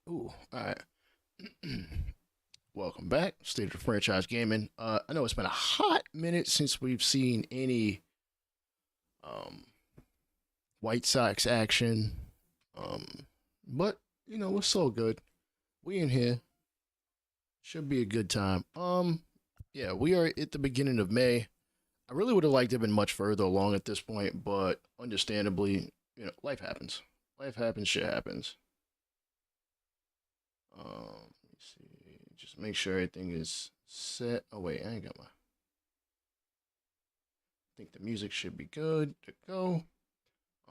Ooh, all right. Welcome back, State of Franchise Gaming. I know it's been a hot minute since we've seen any um, White Sox action, um, but it's so good. We in here should be a good time. Yeah, we are at the beginning of May. I really would have liked to have been much further along at this point, but understandably, life happens. Life happens. Shit happens. Let me see. Just make sure everything is set. Oh wait, I ain't got my. I think the music should be good to go.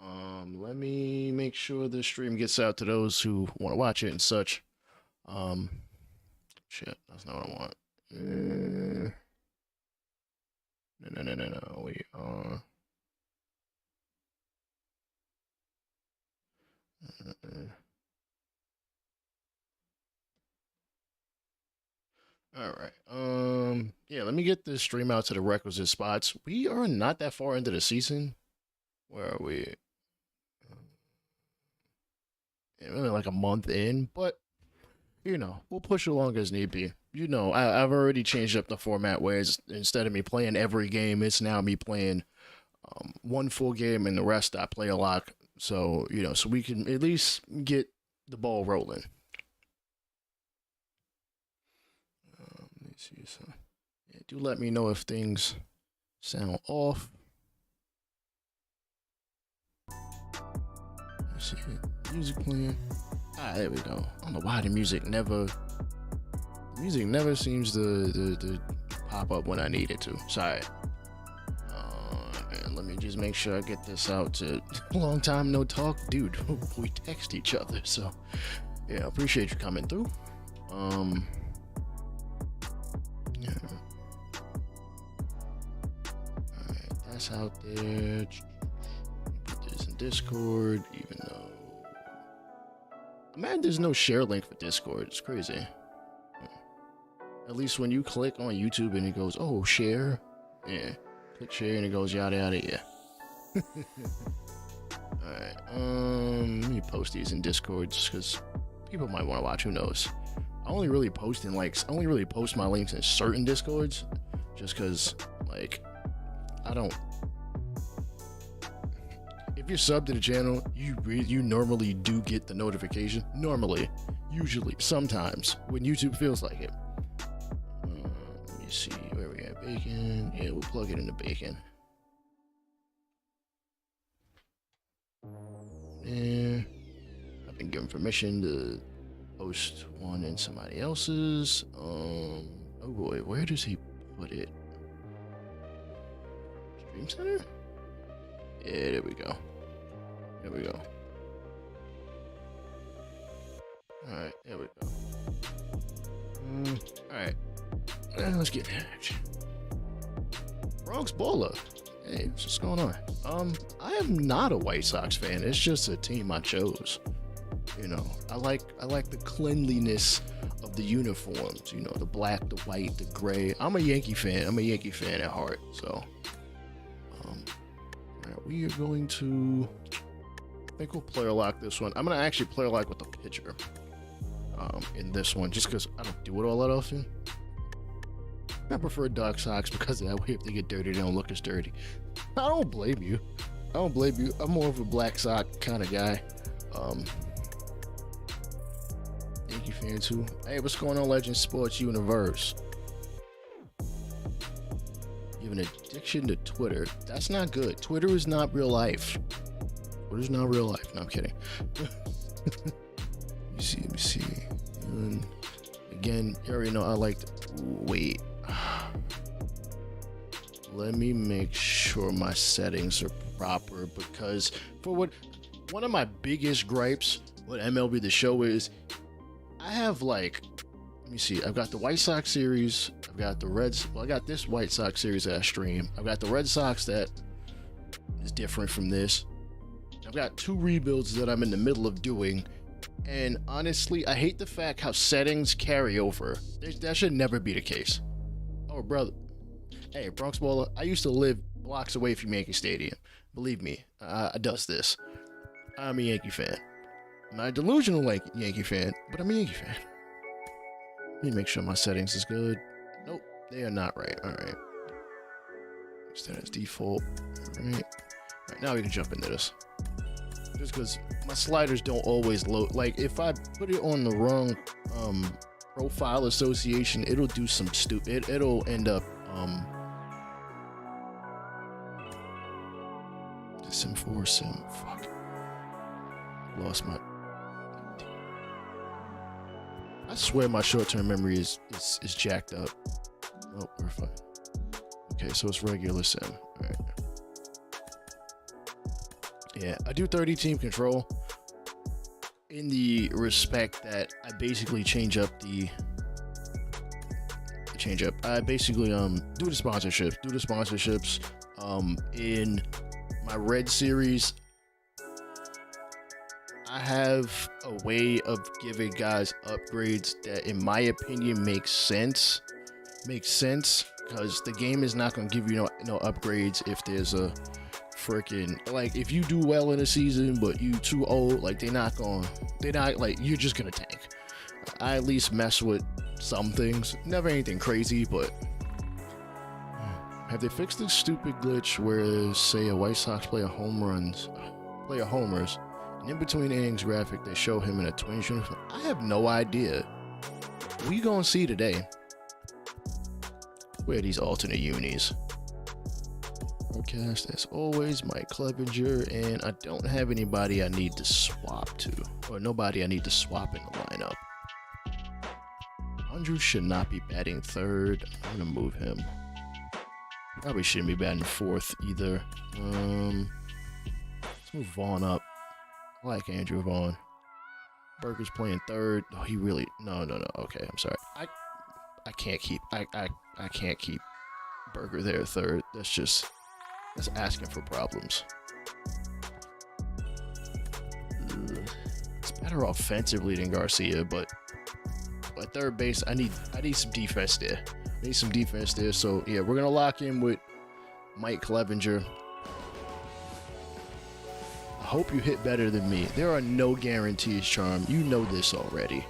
Let me make sure the stream gets out to those who want to watch it and such. Um, shit, that's not what I want. No. We are. All right. Yeah, let me get this stream out to the requisite spots. We are not that far into the season. Where are we? Yeah, really like a month in, but we'll push along as need be. I've already changed up the format where instead of me playing every game, it's now me playing one full game and the rest I play a lot. So, so we can at least get the ball rolling. Let me see. So, yeah, do let me know if things sound off. Let's see. Music playing. There we go. I don't know why the music never seems to pop up when I need it to. Sorry. And let me just make sure I get this out to long time no talk. Dude, we text each other, so yeah, appreciate you coming through. Yeah. Alright, that's out there. Put this in Discord, even though man, there's no share link for Discord. It's crazy. At least when you click on YouTube and it goes, oh, share. Yeah. Click share and it goes yada yada, yeah. Alright. Let me post these in Discord just because people might want to watch, who knows. I only really post my links in certain Discords just because, like, I don't. If you're subbed to the channel, you normally do get the notification. Normally, usually, sometimes when YouTube feels like it. Let me see where we have bacon. Yeah, we'll plug it into bacon. And I've been given permission to post one in somebody else's. Oh boy, where does he put it? Stream Center? Yeah, there we go. There we go. Alright, there we go. Alright. Let's get it. Bronx Baller. Hey, what's going on? I am not a White Sox fan. It's just a team I chose. I like the cleanliness of the uniforms. The black, the white, the gray. I'm a Yankee fan. I'm a Yankee fan at heart. So, we are going to. I think we'll player lock this one. I'm gonna actually player lock with the pitcher. In this one, just because I don't do it all that often. I prefer Dark Sox because that way if they get dirty, they don't look as dirty. I don't blame you. I'm more of a Black Sox kind of guy. Yankee fan too. Hey, what's going on, Legend Sports Universe? You have an addiction to Twitter. That's not good. Twitter is not real life. Twitter's not real life. No, I'm kidding. Let me see. And again, you already know I like to wait. Let me make sure my settings are proper because one of my biggest gripes with MLB the Show is I have let me see, I've got the White Sox series, I've got the Reds, I got this White Sox series that I stream, I've got the Red Sox that is different from this, I've got two rebuilds that I'm in the middle of doing, and honestly, I hate the fact how settings carry over. That should never be the case. Oh, brother. Hey, Bronx Baller, I used to live blocks away from Yankee Stadium. Believe me, I does this. I'm a Yankee fan. I'm not a delusional like Yankee fan, but I'm a Yankee fan. Let me make sure my settings is good. Nope, they are not right. All right. Set as default. All right. All right, now we can jump into this. Just because my sliders don't always load. Like, if I put it on the wrong profile association, it'll do some stupid. It'll end up Sim 4, Sim. Fuck. Lost my. I swear my short-term memory is jacked up. Oh, we're fine. Okay, so it's regular Sim. All right. Yeah, I do 30 team control in the respect that I basically change up. I basically do the sponsorships. In my Red series, I have a way of giving guys upgrades that, in my opinion, makes sense. Because the game is not going to give you no upgrades if there's a freaking, like, if you do well in a season but you too old, like, they're not like, you're just gonna tank. I at least mess with some things, never anything crazy, but have they fixed this stupid glitch where, say, a White Sox player homers, and in between innings graphic they show him in a Twins uniform? I have no idea. We gonna see today. Where are these alternate unis? Broadcast as always, Mike Clevenger, and I don't have anybody I need to swap to, or nobody I need to swap in the lineup. Andrew should not be batting third. I'm gonna move him. Probably shouldn't be batting fourth either. Let's move Vaughn up. I like Andrew Vaughn. Burger's playing third. Oh, he really no. Okay, I'm sorry. I can't keep I can't keep Burger there third. That's asking for problems. It's better offensively than Garcia, but at third base, I need some defense there. So yeah, we're gonna lock in with Mike Clevenger. I hope you hit better than me. There are no guarantees, Charm. You know this already.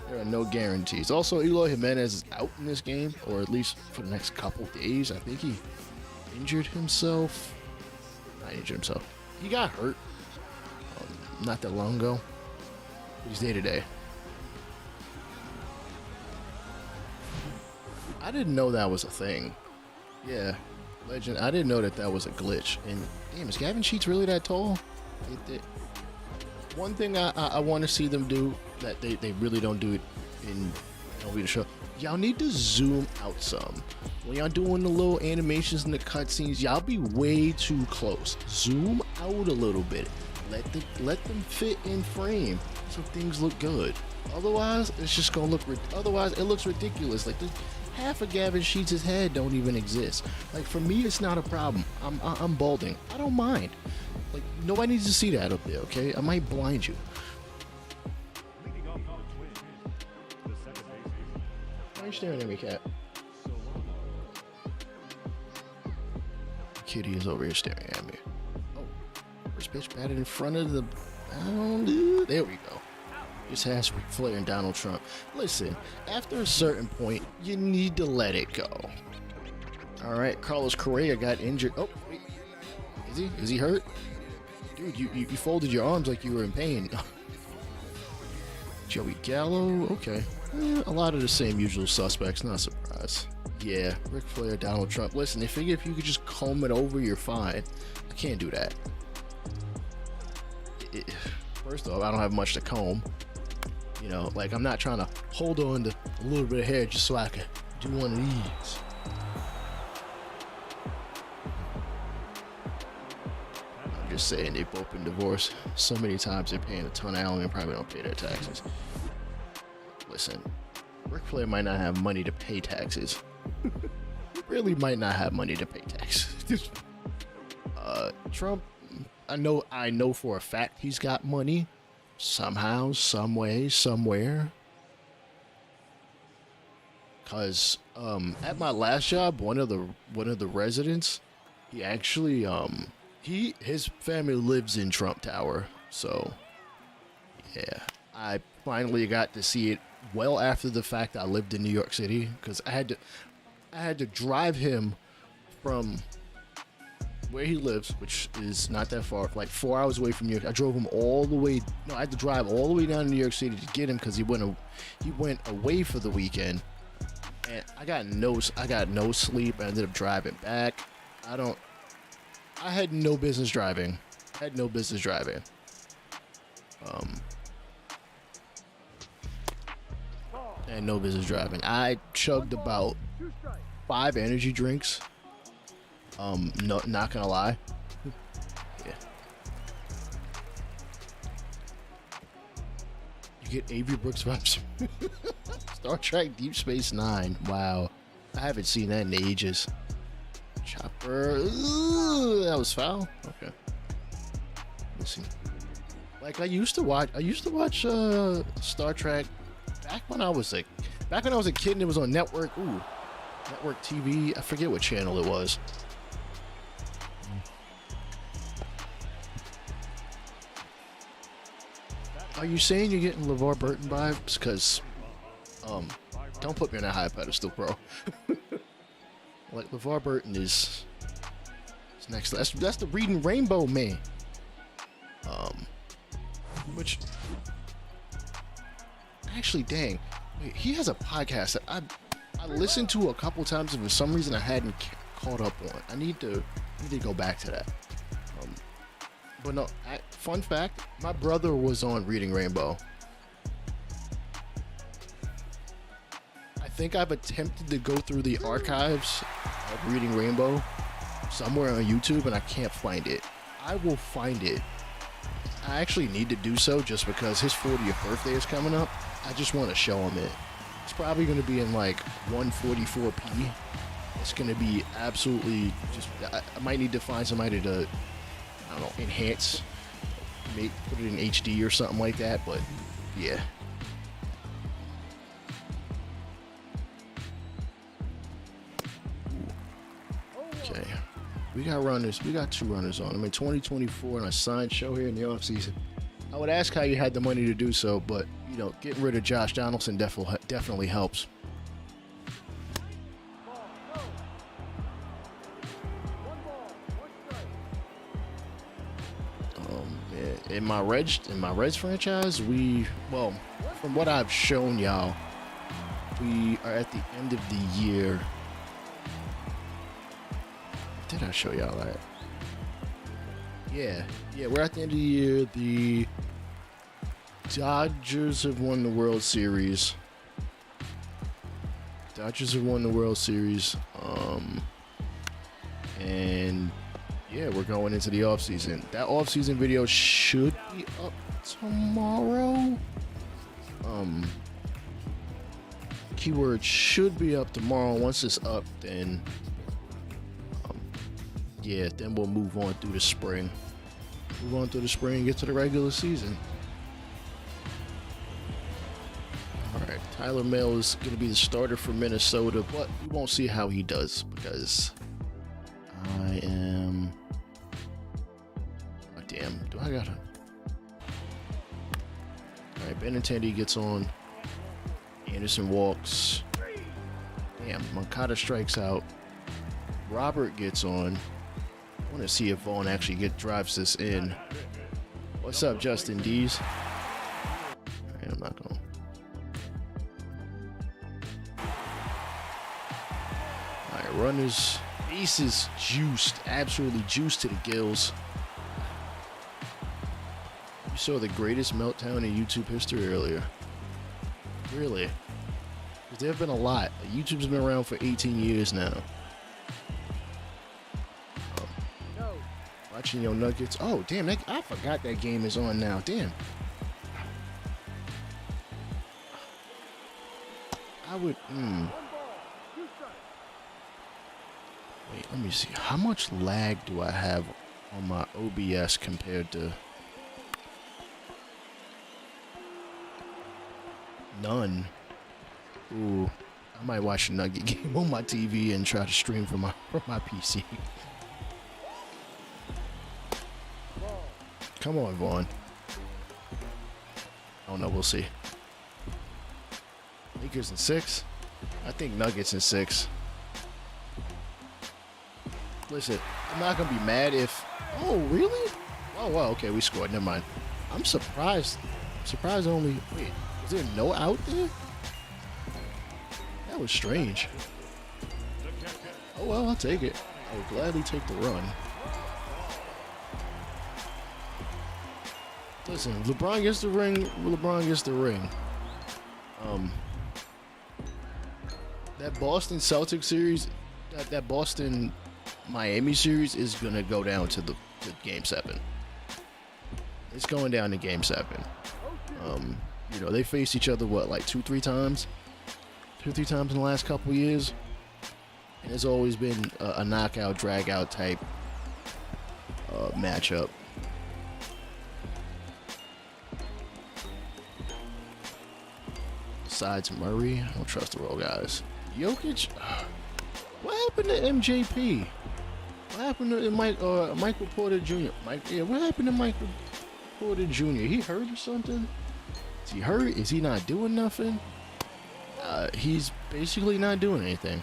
There are no guarantees. Also, Eloy Jimenez is out in this game, or at least for the next couple days. I think he injured himself. Not injured himself. He got hurt not that long ago. He's day to day. I didn't know that was a thing. Yeah, legend. I didn't know that was a glitch. And damn, is Gavin Sheets really that tall? One thing I want to see them do that they really don't do it in MLB the Show. Y'all need to zoom out some. When y'all doing the little animations and the cutscenes, y'all be way too close. Zoom out a little bit. Let them fit in frame so things look good. Otherwise, it's just gonna look. Otherwise, it looks ridiculous. Like half of Gavin Sheets' head don't even exist. Like, for me, it's not a problem. I'm balding. I don't mind. Like, nobody needs to see that up there, okay? I might blind you. Why are you staring at me, cat? Kitty is over here staring at me. Oh, first pitch batted in front of the mound. There we go. Just has Ric Flair and Donald Trump. Listen, after a certain point, you need to let it go. All right, Carlos Correa got injured. Oh, wait. Is he hurt? Dude, you folded your arms like you were in pain. Joey Gallo, okay. A lot of the same usual suspects, not surprised. Yeah, Ric Flair, Donald Trump. Listen, if you could just comb it over, you're fine. I can't do that. First off, I don't have much to comb. You know, like, I'm not trying to hold on to a little bit of hair just so I can do one of these. I'm just saying, they've both been divorced so many times, they're paying a ton of alimony and probably don't pay their taxes. Listen, Ric Flair might not have money to pay taxes. Really might not have money to pay taxes. Trump, I know for a fact he's got money. Somehow, some way, somewhere. Cause at my last job, one of the residents, he actually his family lives in Trump Tower, so Yeah, I finally got to see it well after the fact I lived in New York City, because I had to drive him from where he lives, which is not that far, like 4 hours away from New York. I drove him all the way. No, I had to drive all the way down to New York City to get him because he went away for the weekend, and I got no sleep. I ended up driving back. I had no business driving. I had no business driving. I chugged about 5 energy drinks. No, not gonna lie. Yeah. You get Avery Brooks vibes. Star Trek Deep Space Nine. Wow. I haven't seen that in ages. Chopper. Ooh, that was foul. Okay. Let's see. Like I used to watch Star Trek back when I was a kid and it was on network TV. I forget what channel it was. Are you saying you're getting LeVar Burton vibes? Because don't put me on that high pedestal, bro. Like LeVar Burton is next. That's the Reading Rainbow man. Which actually, dang, wait, he has a podcast that I listened to a couple times, and for some reason I hadn't caught up on. I need to go back to that. But no, fun fact, my brother was on Reading Rainbow. I think I've attempted to go through the archives of Reading Rainbow somewhere on YouTube, and I can't find it. I will find it. I actually need to do so just because his 40th birthday is coming up. I just want to show him it. It's probably going to be in like 144p. It's going to be absolutely just, I might need to find somebody to, I don't know, enhance, put it in HD or something like that, but yeah. Okay. We got runners. We got 2 runners on. 2024 and a signed show here in the offseason. I would ask how you had the money to do so, but, getting rid of Josh Donaldson definitely helps. In my Reds franchise, from what I've shown y'all, we are at the end of the year. Did I show y'all that? Yeah, we're at the end of the year. The Dodgers have won the World Series. And yeah, we're going into the offseason. That offseason video should be up tomorrow. Keyword should be up tomorrow. Once it's up, then then we'll move on through the spring. And get to the regular season. Alright, Tyler Mahle is going to be the starter for Minnesota, but we won't see how he does because I am... Oh, damn, do I gotta... Alright, Benintendi gets on. Anderson walks. Damn, Moncada strikes out. Robert gets on. I want to see if Vaughn actually drives this in. What's up, Justin Dees? Alright, I'm not going. Alright, runners. Bases juiced. Absolutely juiced to the gills. You saw the greatest meltdown in YouTube history earlier. Really? Because there have been a lot. YouTube's been around for 18 years now. Watching your Nuggets. Oh, damn. I forgot that game is on now. Damn. I would... Wait, let me see. How much lag do I have on my OBS compared to... None. Ooh. I might watch a Nugget game on my TV and try to stream from my PC. Come on, Vaughn. don't know. We'll see. Lakers in 6. I think Nuggets in 6. Listen, I'm not gonna be mad if. Oh, really? Oh, wow. Okay, we scored. Never mind. I'm surprised. Surprised only. Wait, was there no out there? That was strange. Oh well, I'll take it. I would gladly take the run. Listen, LeBron gets the ring. LeBron gets the ring. That Boston Celtics series, that Boston Miami series is gonna go down to Game 7. It's going down to Game 7. You know, they faced each other what, like 2-3 times? 2-3 times in the last couple of years. And it's always been a knockout, drag-out type matchup. Besides Murray, I don't trust the roll guys. Jokic, what happened to MJP? What happened to Michael Porter Jr.? What happened to Michael Porter Jr.? He hurt or something? Is he hurt? Is he not doing nothing? He's basically not doing anything.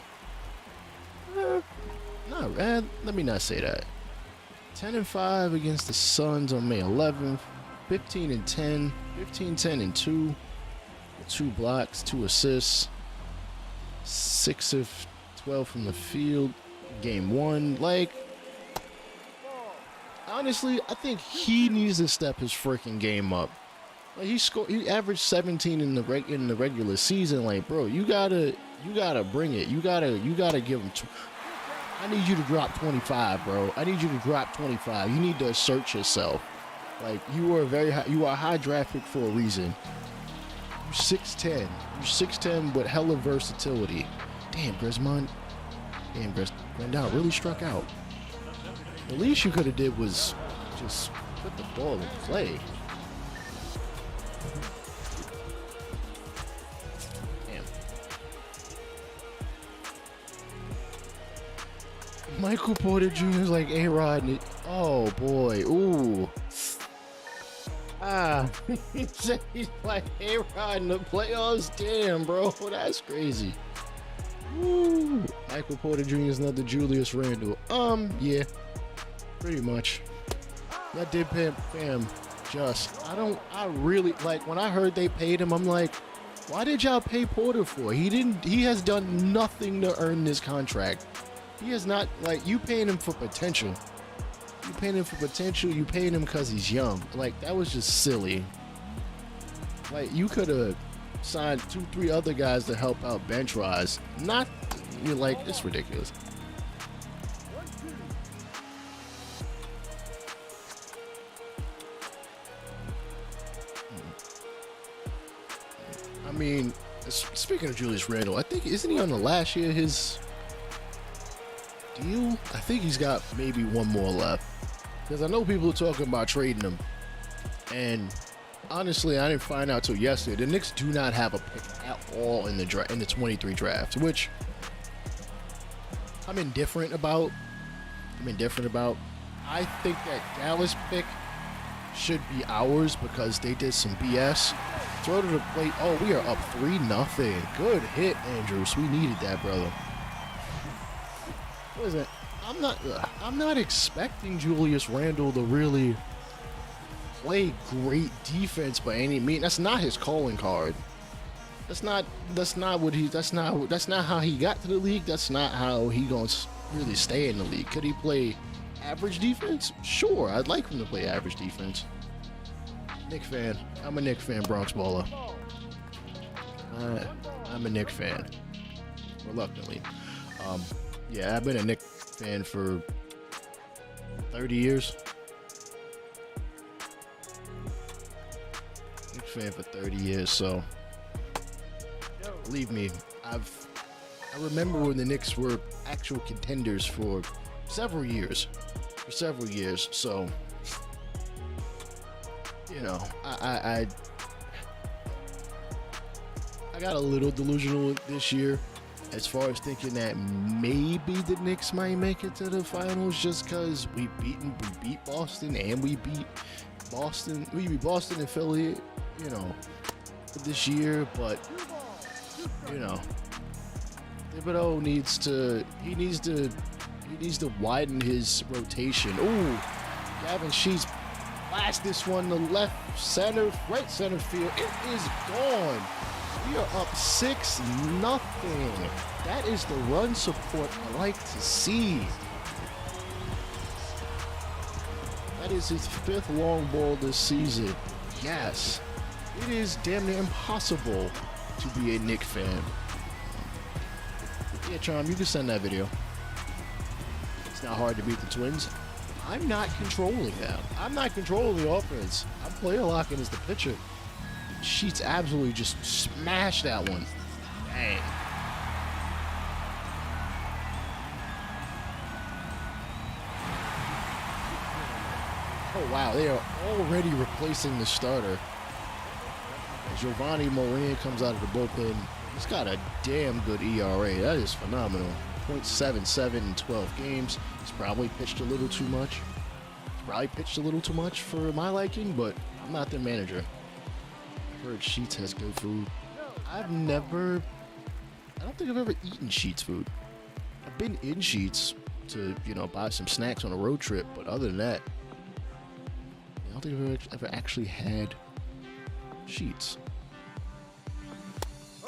Let me not say that. 10-5 against the Suns on May 11th. 15-10. 15-10-2. 2 blocks, 2 assists. 6 of 12 from the field. Game 1. Like, honestly, I think he needs to step his freaking game up. Like, he averaged 17 in the regular season. Like, bro, you gotta bring it. You gotta give him. I need you to drop 25, bro. I need you to drop 25. You need to assert yourself. Like, you are a high draft pick for a reason. You're 6'10". You're 6'10" with hella versatility. Damn, Griezmann. Damn, Grandal really struck out. The least you could have did was just put the ball in play. Damn. Michael Porter Jr. is like A-Rod. Oh, boy. Ooh. He's like A-Rod in the playoffs. Damn, bro. That's crazy. Woo. Michael Porter Jr. is another Julius Randle. Yeah. Pretty much. That did pay him I really, like, when I heard they paid him, I'm like, why did y'all pay Porter for? He has done nothing to earn this contract. He has not, like, you paying him for potential. You paying him for potential, you paying him because he's young. Like, that was just silly. Like, you could have signed 2-3 other guys to help out bench-wise. Not, you're like, it's ridiculous. I mean, speaking of Julius Randle, I think, isn't he on the last year of his deal? I think he's got maybe one more left. Because I know people are talking about trading him. And honestly, I didn't find out till yesterday. The Knicks do not have a pick at all in the 23 draft, which I'm indifferent about. I think that Dallas pick should be ours because they did some BS. Throw to the plate. Oh, we are up 3-0. Good hit, Andrews. We needed that, brother. What is it? I'm not expecting Julius Randle to really play great defense by any means. That's not his calling card. That's not how he got to the league. That's not how he gonna really stay in the league. Could he play average defense? Sure, I'd like him to play average defense. Knick fan. I'm a Knick fan, Bronx baller. I'm a Knick fan. Reluctantly. Yeah, I've been a Knick fan for 30 years. Knick fan for 30 years, so believe me, I remember when the Knicks were actual contenders for several years. So you know, I got a little delusional this year as far as thinking that maybe the Knicks might make it to the finals just because we beat Boston and we beat Boston and Philly, you know. this year, but you know, Thibodeau needs to widen his rotation. Ooh, Gavin Sheets blasts this one to right center field. It is gone. We are up 6-0. That is the run support I like to see. That is his 5th long ball this season. Yes, it is damn near impossible to be a Knicks fan. Yeah, Charm, you can send that video. It's not hard to beat the Twins. I'm not controlling them. I'm not controlling the offense. I'm player locking as the pitcher. Sheets absolutely just smashed that one. Dang. Oh, wow. They are already replacing the starter. Giovanni Morin comes out of the bullpen. He's got a damn good ERA. That is phenomenal. .77 in 12 games. He's probably pitched a little too much. For my liking, but I'm not their manager. I've heard Sheets has good food. I don't think I've ever eaten Sheets food. I've been in Sheets to, buy some snacks on a road trip, but other than that, I don't think I've ever actually had Sheets.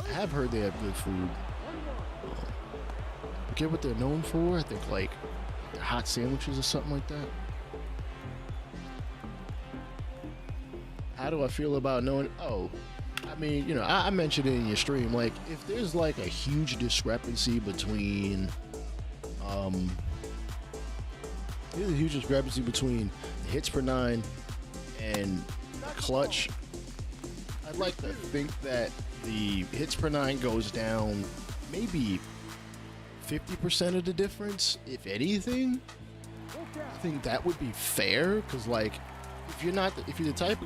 I have heard they have good food. I forget what they're known for. I think like their hot sandwiches or something like that. How do I feel about knowing? Oh, I mean, I mentioned it in your stream. Like, if there's like a huge discrepancy between, the hits per 9 and clutch, I'd like to think that the hits per 9 goes down maybe 50% of the difference, if anything. I think that would be fair, because like, if you're the type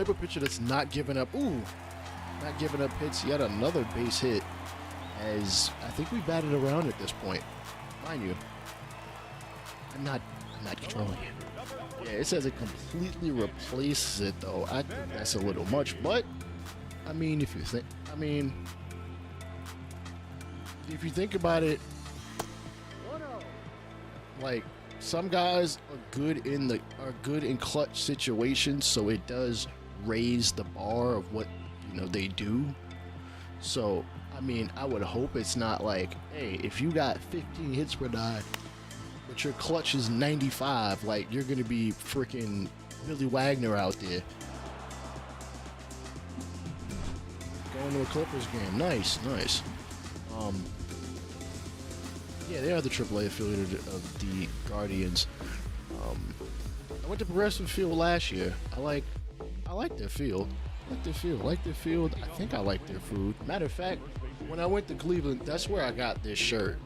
of pitcher that's not giving up hits, yet another base hit, as I think we batted around at this point. Mind you, I'm not controlling it. Yeah, it says it completely replaces it, though. I think that's a little much, but I mean, if you think about it, like, some guys are good in clutch situations, so it does raise the bar of what they do. So I mean, I would hope it's not like, hey, if you got 15 hits per 9, but your clutch is 95, like, you're gonna be freaking Billy Wagner out there. Going to a Clippers game, nice. Yeah, they are the AAA affiliate of the Guardians. I went to Progressive Field last year. I like their field. Like their field. I think I like their food. Matter of fact, when I went to Cleveland, that's where I got this shirt.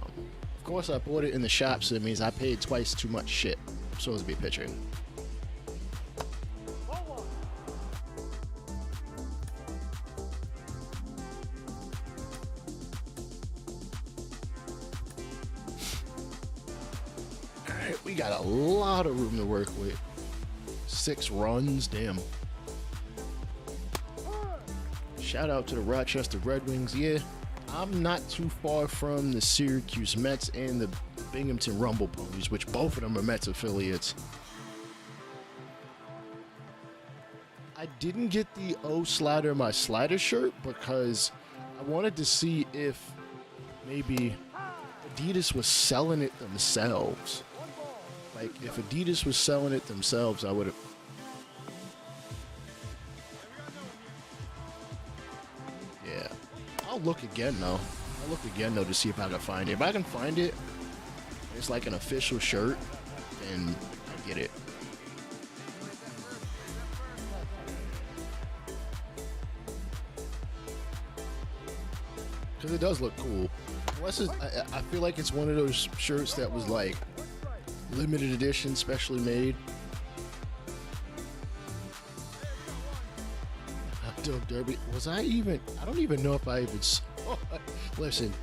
Of course, I bought it in the shop, so it means I paid twice too much shit. I'm supposed to be pitching. We got a lot of room to work with. 6 runs, damn. Shout out to the Rochester Red Wings. Yeah, I'm not too far from the Syracuse Mets and the Binghamton Rumble Ponies, which both of them are Mets affiliates. I didn't get the O Slider My Slider shirt because I wanted to see if maybe Adidas was selling it themselves. Like, if Adidas was selling it themselves, I would have. Yeah. I'll look again, though. To see if I can find it. If I can find it, it's like an official shirt, then I get it. Because it does look cool. Unless I feel like it's one of those shirts that was like limited edition, specially made. Hot Dog Derby. I don't even know if I even saw it. Listen,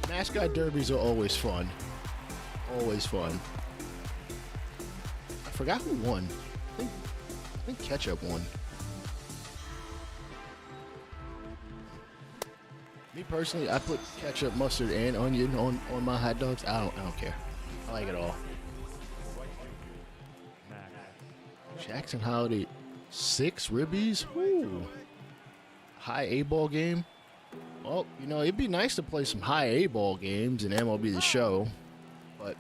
mascot derbies are always fun. Always fun. I forgot who won. I think Ketchup won. Me personally, I put ketchup, mustard, and onion on my hot dogs. I don't care. I like it all. Jackson Holiday, 6 ribbies. Ooh. High A-ball game. Well, you know, it'd be nice to play some high A-ball games in MLB the Show, but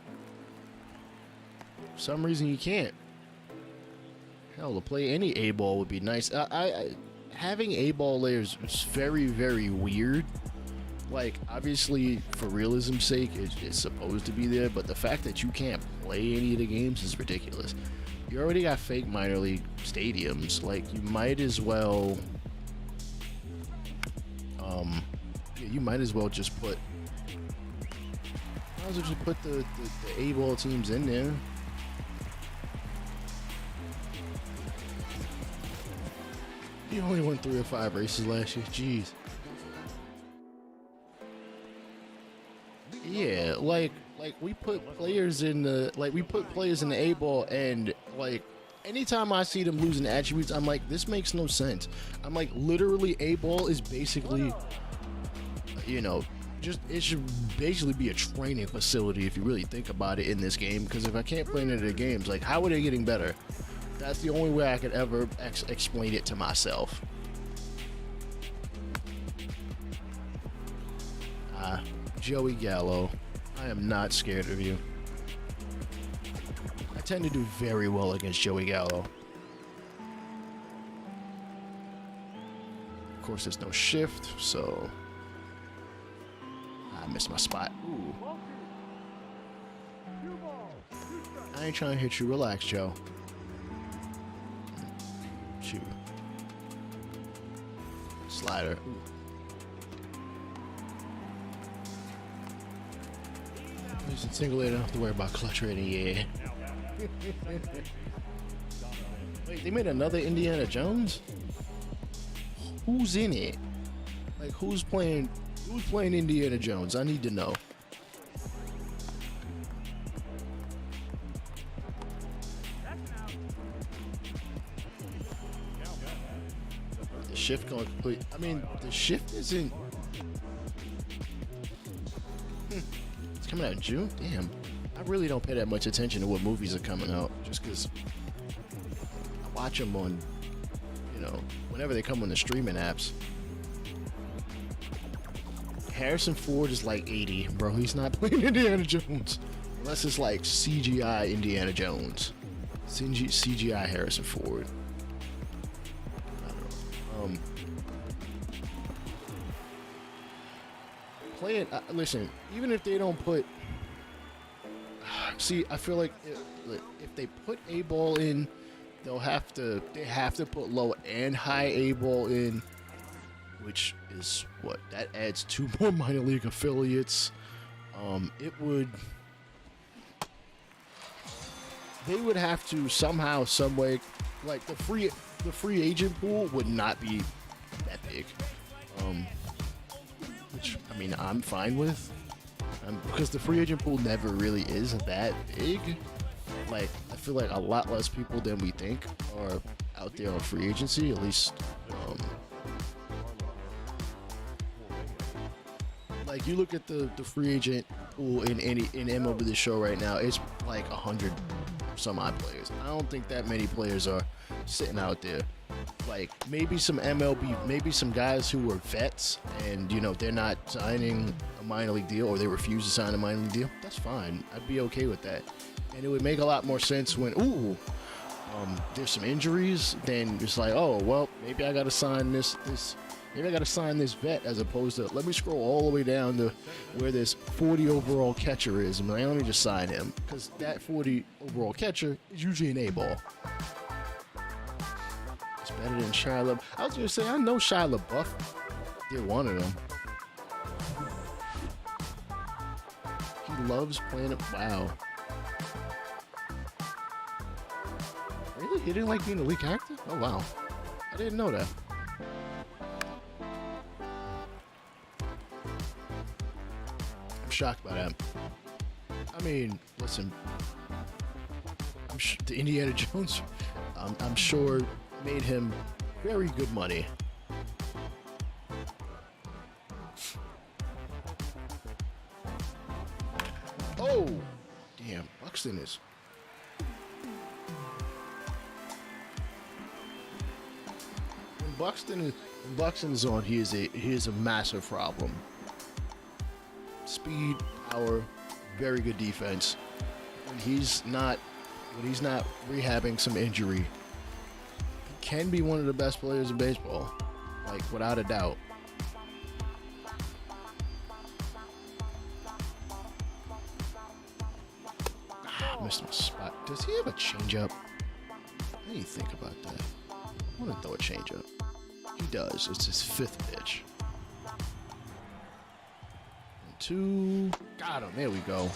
for some reason you can't. Hell, to play any A-ball would be nice. Having A-ball layers is very, very weird. Like, obviously, for realism's sake, it's supposed to be there, but the fact that you can't play any of the games is ridiculous. You already got fake minor league stadiums. Like, you might as well... you might as well just put... Might as well just put the A-ball teams in there. He only won 3 or 5 races last year. Jeez. Yeah, like we put players in the A-ball, and like anytime I see them losing attributes, I'm like, this makes no sense. I'm like, literally, A-ball is basically, you know, it should basically be a training facility if you really think about it in this game. Because if I can't play any of the games, like, how are they getting better? That's the only way I could ever explain it to myself. Joey Gallo, I am not scared of you. I tend to do very well against Joey Gallo. Of course, there's no shift, so I missed my spot. Ooh. I ain't trying to hit you. Relax, Joe. Shoot. Slider. Ooh. Single, they don't have to worry about clutch rating, yeah. Wait, they made another Indiana Jones? Who's in it? Like, who's playing Indiana Jones? I need to know. The shift going complete. I mean, the shift isn't. Coming out in June? Damn. I really don't pay that much attention to what movies are coming out, just because I watch them on, you know, whenever they come on the streaming apps. Harrison Ford is like 80, bro. He's not playing Indiana Jones. Unless it's like CGI Indiana Jones. CGI Harrison Ford. I don't know. Listen, even if they don't put, see, I feel like if they put A-ball in, they have to put low and high A-ball in, which is what, that adds 2 more minor league affiliates. They would have to somehow, some way, like the free agent pool would not be that big. Which, I mean, I'm fine with, because the free agent pool never really is that big. Like, I feel like a lot less people than we think are out there on free agency, at least, like, you look at the free agent pool in MLB the Show right now, it's like 100 some odd players. I don't think that many players are sitting out there. Like, maybe some guys who were vets and, you know, they're not signing a minor league deal, or they refuse to sign a minor league deal. That's fine. I'd be okay with that. And it would make a lot more sense when, there's some injuries, then it's like, oh, well, maybe I got to sign this vet, as opposed to, let me scroll all the way down to where this 40 overall catcher is, and let me just sign him, because that 40 overall catcher is usually an A-ball. Better than Shia LaBeouf. I was gonna say, I know Shia LaBeouf did one of them. He loves playing it. Wow. Really? He didn't like being a lead character? Oh, wow. I didn't know that. I'm shocked by that. I mean, listen. The Indiana Jones, I'm sure, made him very good money. Oh, damn, Buxton is. When Buxton is on, he is a massive problem. Speed, power, very good defense. When he's not rehabbing some injury, he can be one of the best players in baseball, like without a doubt. Missed my spot. Does he have a changeup? How do you think about that? I want to throw a changeup. He does. It's his 5th pitch. 2. Got him. There we go.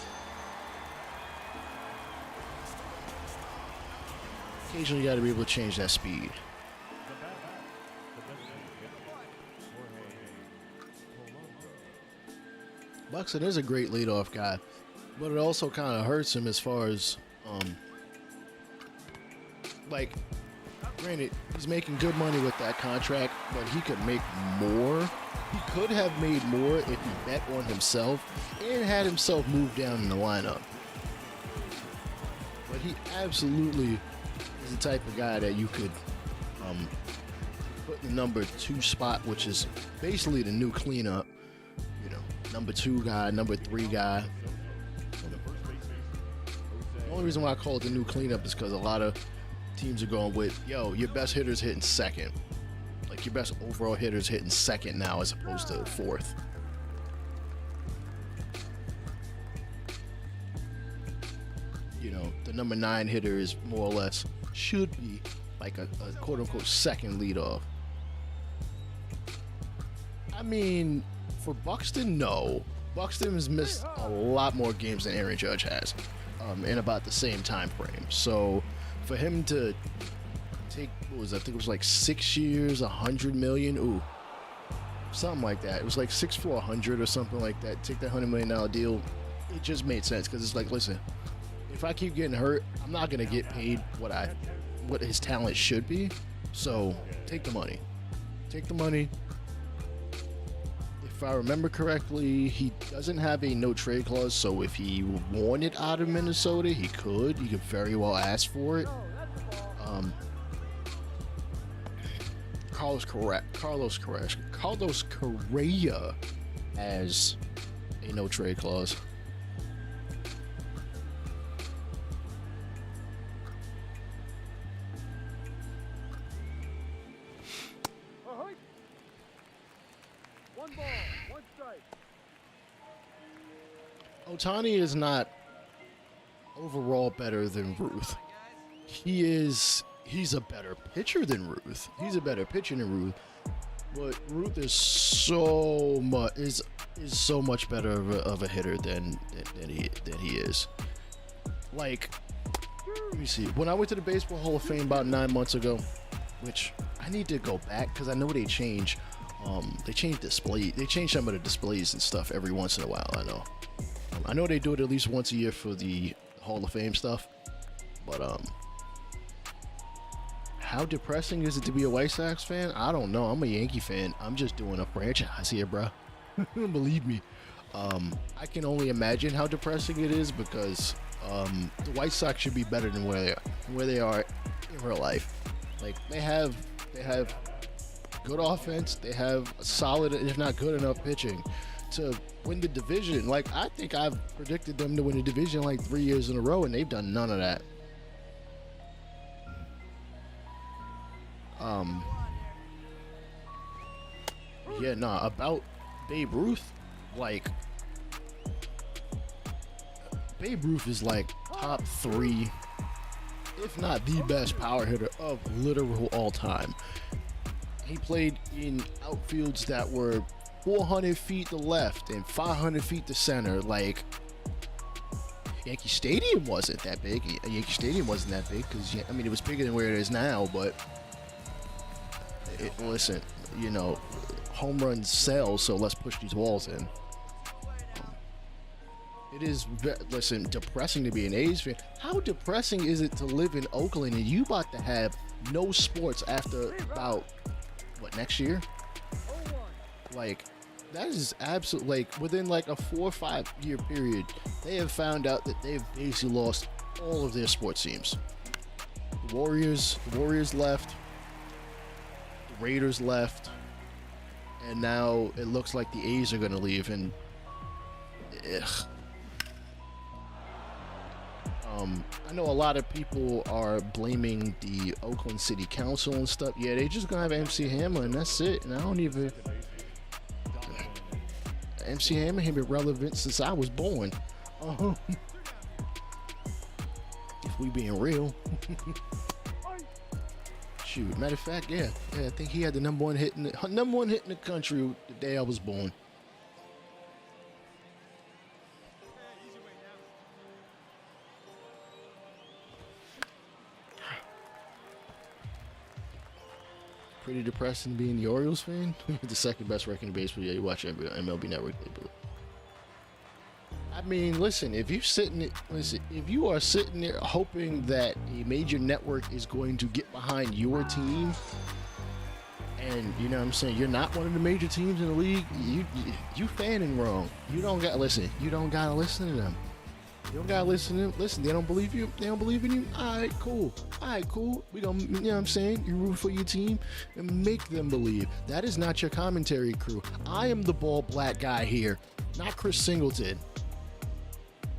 Occasionally, you got to be able to change that speed. Buxton is a great leadoff guy, but it also kind of hurts him as far as, like, granted, he's making good money with that contract, but he could make more. He could have made more if he bet on himself and had himself move down in the lineup. But he absolutely is the type of guy that you could put in the number 2 spot, which is basically the new cleanup. You know, number 2 guy, number 3 guy. The only reason why I call it the new cleanup is because a lot of teams are going with, yo, your best hitter's hitting 2nd. Like, your best overall hitter's hitting 2nd now as opposed to 4th. You know, the number 9 hitter is more or less, should be like a quote-unquote 2nd leadoff. I mean, for Buxton, no. Buxton has missed a lot more games than Aaron Judge has in about the same time frame. So for him to take, what was it? I think it was like 6 years, $100 million. Ooh, something like that. It was like 6 for 100 or something like that. Take that $100 million deal. It just made sense because it's like, listen, if I keep getting hurt, I'm not gonna get paid what his talent should be. So take the money. Take the money. If I remember correctly, he doesn't have a no trade clause, so if he wanted out of Minnesota, he could very well ask for it. Carlos Correa has a no trade clause. Ohtani is not overall better than Ruth. He's a better pitcher than Ruth. He's a better pitcher than Ruth. But Ruth is so much better of a hitter than he is. Like, let me see. When I went to the Baseball Hall of Fame about 9 months ago, which I need to go back because I know they change display. They change some of the displays and stuff every once in a while. I know they do it at least once a year for the Hall of Fame stuff, but how depressing is it to be a White Sox fan? I don't know. I'm a Yankee fan. I'm just doing a franchise here, bro. Believe me. I can only imagine how depressing it is because the White Sox should be better than where they are in real life. Like, they have good offense. They have solid, if not good enough, pitching to win the division. Like, I think I've predicted them to win the division like 3 years in a row, and they've done none of that. About Babe Ruth, like, Babe Ruth is like top 3, if not the best power hitter of literal all time. He played in outfields that were 400 feet to left and 500 feet to center. Like, Yankee Stadium wasn't that big. Yankee Stadium wasn't that big because, I mean, it was bigger than where it is now, but listen, you know, home runs sell, so let's push these walls in. It is, listen, depressing to be an A's fan. How depressing is it to live in Oakland and you about to have no sports after about, what, next year? Like, That is absolutely, like, within like a 4 or 5 year period, they have found out that they've basically lost all of their sports teams. The Warriors left, the Raiders left, and now it looks like the A's are going to leave. And ugh. I know a lot of people are blaming the Oakland City Council and stuff. Yeah, they just gonna have MC Hammer and that's it. And I don't even. MC Hammer has been relevant since I was born. If we being real. Shoot, matter of fact, yeah, I think he had the number one hit in the country the day I was born. Pretty depressing being the Orioles fan. The second best record in baseball. Yeah, you watch MLB Network. I mean, listen. If you are sitting there hoping that a major network is going to get behind your team, and you know what I'm saying, you're not one of the major teams in the league, you fanning wrong. You don't gotta listen to them. You don't gotta listen to them. Listen, they don't believe you. They don't believe in you. All right, cool. We gonna, you know what I'm saying? You root for your team and make them believe. That is not your commentary crew. I am the bald black guy here, not Chris Singleton.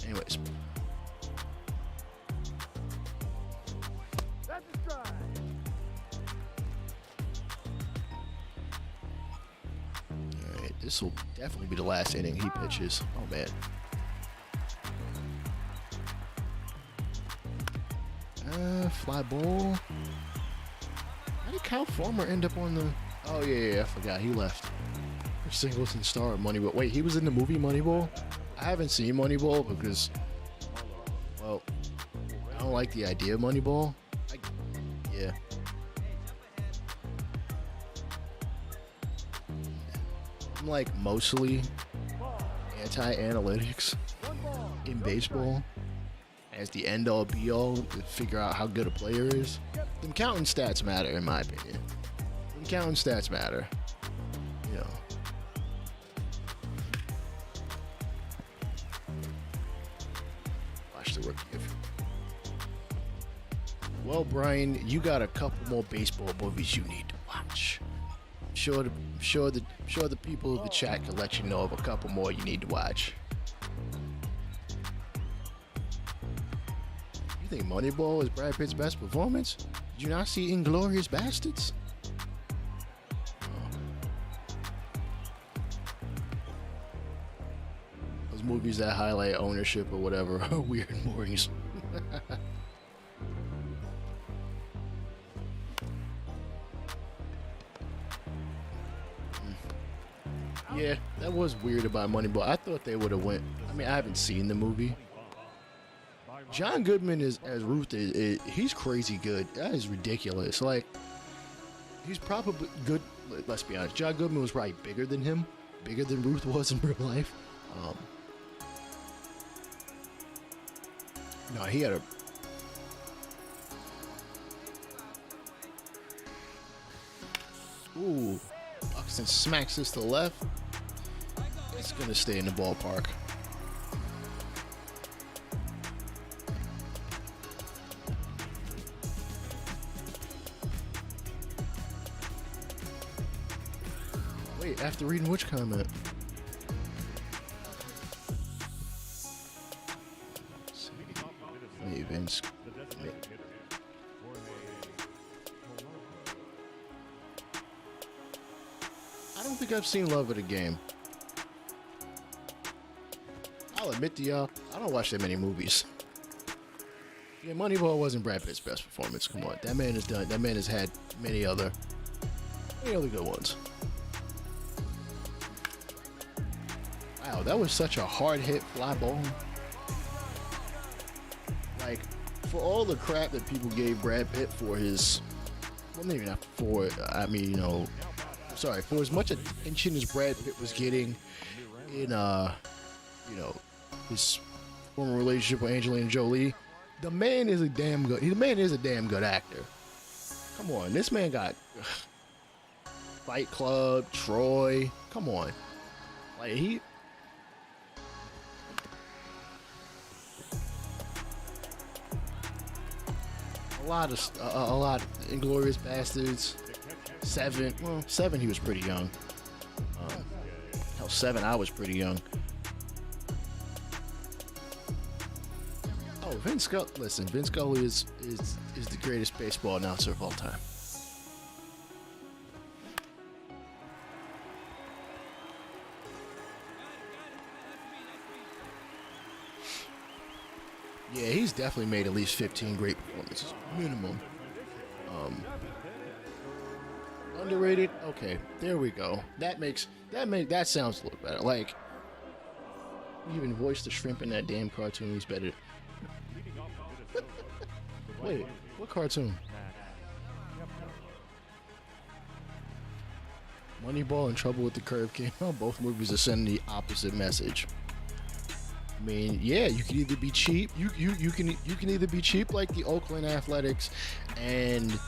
Anyways. All right, this will definitely be the last inning he pitches. Oh man. Fly ball. How did Kyle Farmer end up on the... Oh, yeah, I forgot. He left. Singleton star of Moneyball. Wait, he was in the movie Moneyball? I haven't seen Moneyball because, well, I don't like the idea of Moneyball. Yeah. I'm like mostly anti-analytics in baseball as the end-all be-all to figure out how good a player is. Them counting stats matter, in my opinion. Them counting stats matter. You know. Watch the rookie. Well, Brian, you got a couple more baseball movies you need to watch. I'm sure the people of the chat can let you know of a couple more you need to watch. You think Moneyball is Brad Pitt's best performance? Did you not see Inglourious Bastards? Those movies that highlight ownership or whatever are weird movies. Yeah, that was weird about Moneyball. I thought they would have went. I mean, I haven't seen the movie. John Goodman is as Ruth is, he's crazy good. That is ridiculous. Like, he's probably good. Let's be honest. John Goodman was probably bigger than him, bigger than Ruth was in real life. No, he had a. Ooh, Buxton smacks this to the left. It's gonna stay in the ballpark. Wait, after reading which comment? Hey, Vince. I don't think I've seen Love of the Game. I'll admit to y'all, I don't watch that many movies. Yeah, Moneyball wasn't Brad Pitt's best performance. Come on, that man has done. That man has had many other good ones. Wow, that was such a hard hit fly ball. Like, for all the crap that people gave Brad Pitt for his, well, maybe not for. I mean, you know, sorry, for as much attention as Brad Pitt was getting in, you know, his former relationship with Angelina Jolie, the man is a damn good actor. Come on, this man got Fight Club, Troy. Come on, Like he. A lot of Inglorious Bastards. 7 he was pretty young. Hell, 7 I was pretty young. Oh, Vince Scully. Listen, Vince Scully is the greatest baseball announcer of all time. Yeah, he's definitely made at least 15 great performances, minimum. Underrated. Okay, there we go. That sounds a little better. Like, you even voiced the shrimp in that damn cartoon. He's better. Wait, what cartoon? Moneyball and Trouble with the Curve came out. Both movies are sending the opposite message. I mean, yeah, you can either be cheap. You can either be cheap like the Oakland Athletics, and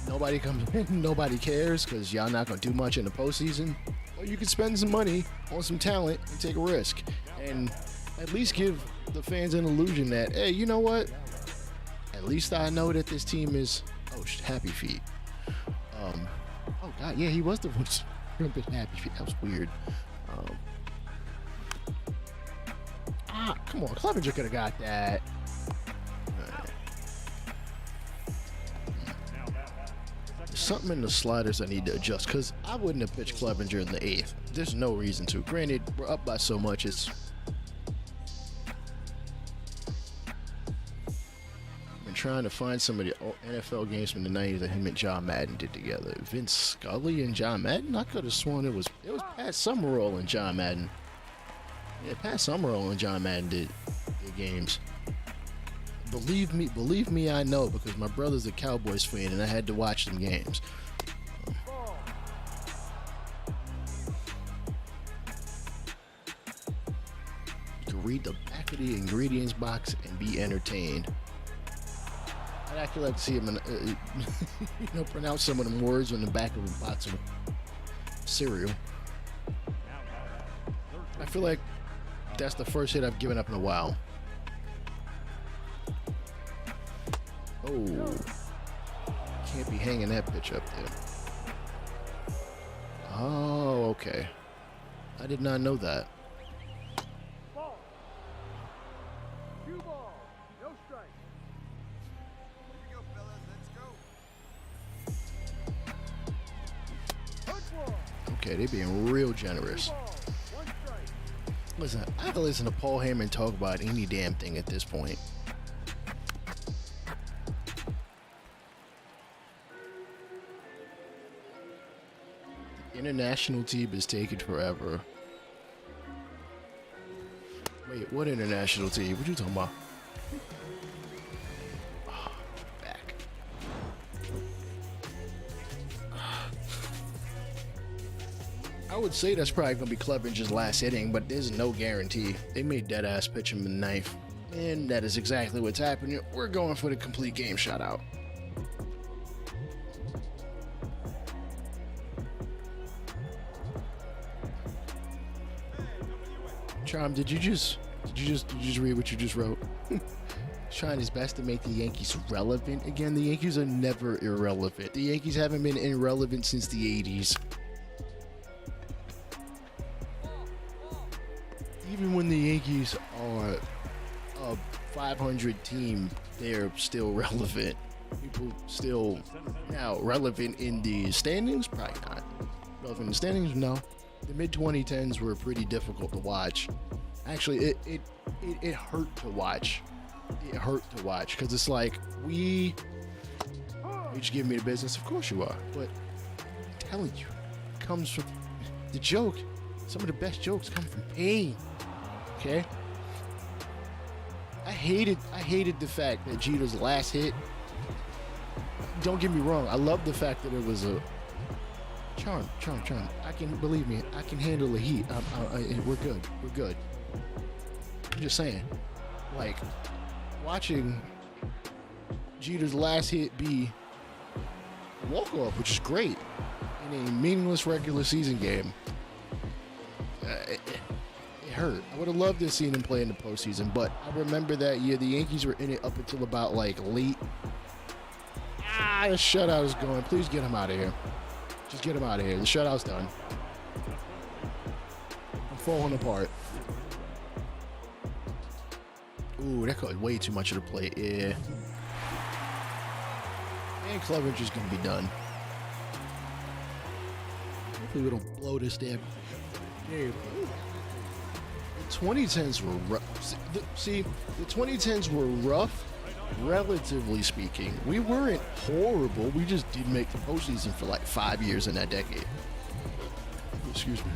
nobody comes in, nobody cares because y'all not gonna do much in the postseason, or you can spend some money on some talent and take a risk, and at least give the fans an illusion that, hey, you know what? At least I know that this team is Happy Feet. Oh God, yeah, he was the voice of Happy Feet. That was weird. Come on, Clevenger could have got that. There's something in the sliders I need to adjust because I wouldn't have pitched Clevenger in the 8th. There's no reason to. Granted, we're up by so much. I've been trying to find some of the NFL games from the 90s that him and John Madden did together. Vince Scully and John Madden. I could have sworn it was Pat Summerall and John Madden. Yeah, Pat Summerall and John Madden did games. Believe me, I know because my brother's a Cowboys fan and I had to watch them games. You can read the back of the ingredients box and be entertained. I'd actually like to see him, pronounce some of them words on the back of a box of cereal. I feel like that's the first hit I've given up in a while. Oh, can't be hanging that pitch up there. Oh, okay. I did not know that. Ball. 2 balls, no strike. Here we go, fellas. Let's go. Good ball. Okay, they're being real generous. 2 balls, 1 strike. Listen, I can listen to Paul Heyman talk about any damn thing at this point. The international team is taking forever. Wait, what international team? What you talking about? Oh, back. I would say that's probably going to be Clevenger's last inning, but there's no guarantee. They made dead ass pitch him in the 9th. And that is exactly what's happening. We're going for the complete game shutout. Charm, did you just read what you just wrote? Trying his best to make the Yankees relevant again. The Yankees are never irrelevant. The Yankees haven't been irrelevant since the 80s. Even when the Yankees are a 500 team, they're still relevant. People still now relevant in the standings? Probably not. Relevant in the standings? No. The mid-2010s were pretty difficult to watch. Actually, it hurt to watch. It hurt to watch because it's like you just give me the business. Of course you are, but I'm telling you, it comes from the joke. Some of the best jokes come from pain. Okay. I hated the fact that Jeter's last hit. Don't get me wrong. I love the fact that it was a charm. Believe me, I can handle the heat. We're good. I'm just saying, like, watching Jeter's last hit be a walk-off, which is great in a meaningless regular season game. It hurt. I would have loved to have seen him play in the postseason, but I remember that year the Yankees were in it up until about like late. The shutout is going. Please get him out of here. Just get him out of here. The shutout's done. I'm falling apart. Ooh, that caught way too much of the plate. Yeah. And Cleveridge is going to be done. Hopefully we don't blow this damn game. The 2010s were rough. See, the 2010s were rough, relatively speaking. We weren't horrible. We just didn't make the postseason for like 5 years in that decade. Excuse me.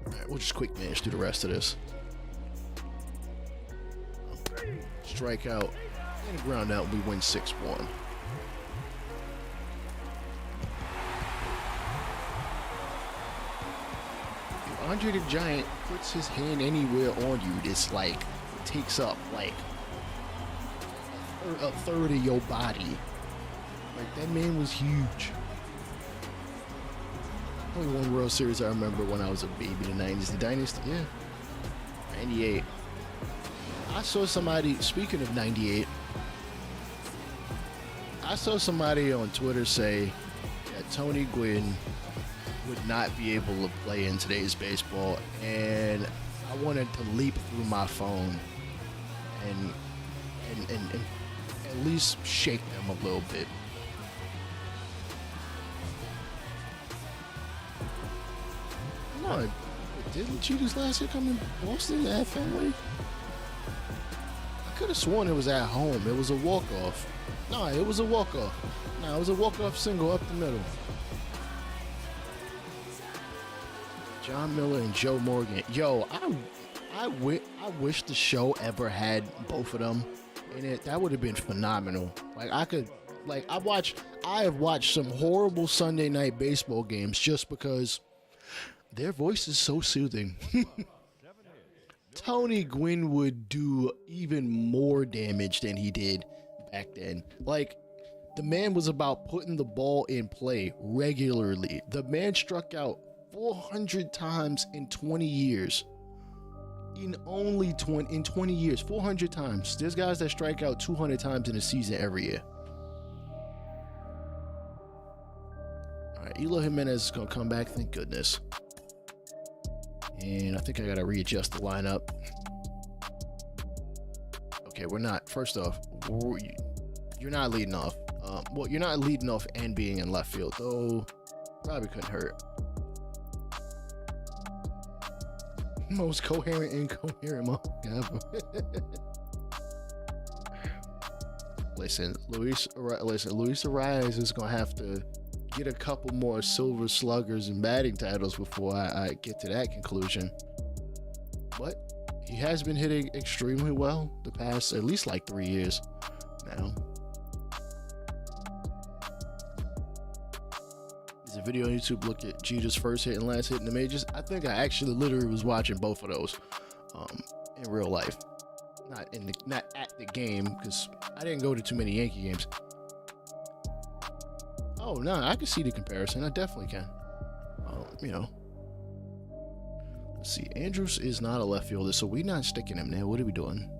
All right, we'll just quick manage through the rest of this. Strikeout and a ground out. We win 6-1. Andre the Giant puts his hand anywhere on you, it's like it takes up like a third of your body. Like, that man was huge. Only one World Series I remember when I was a baby, the 90s. The Dynasty, yeah. 98. I saw somebody, speaking of 98, I saw somebody on Twitter say that Tony Gwynn would not be able to play in today's baseball, and I wanted to leap through my phone and at least shake them a little bit. No, didn't Cheetah's last year come in Boston at Fenway? I could have sworn it was at home. It was a walk-off. No, it was a walk-off. No, it was a walk-off single up the middle. John Miller and Joe Morgan. Yo, I wish the show ever had both of them in it. That would have been phenomenal. Like, I have watched some horrible Sunday night baseball games just because their voice is so soothing. Tony Gwynn would do even more damage than he did back then. Like, the man was about putting the ball in play regularly. The man struck out 400 times in 20 years. In 20 years, 400 times. There's guys that strike out 200 times in a season every year. All right, Eloy Jimenez is going to come back, thank goodness. And I think I got to readjust the lineup. Okay, we're not. First off, you're not leading off. Well, you're not leading off and being in left field, though. Probably couldn't hurt. Most coherent, incoherent monk ever. Listen, Luis Arias is gonna have to get a couple more silver sluggers and batting titles before I get to that conclusion. But he has been hitting extremely well the past at least like 3 years now. There's a video on YouTube. Look at Jeter's first hit and last hit in the majors. I think I actually literally was watching both of those in real life, not at the game, because I didn't go to too many Yankee games. Oh no, I can see the comparison. I definitely can. Let's see. Andrews is not a left fielder, so we're not sticking him there. What are we doing?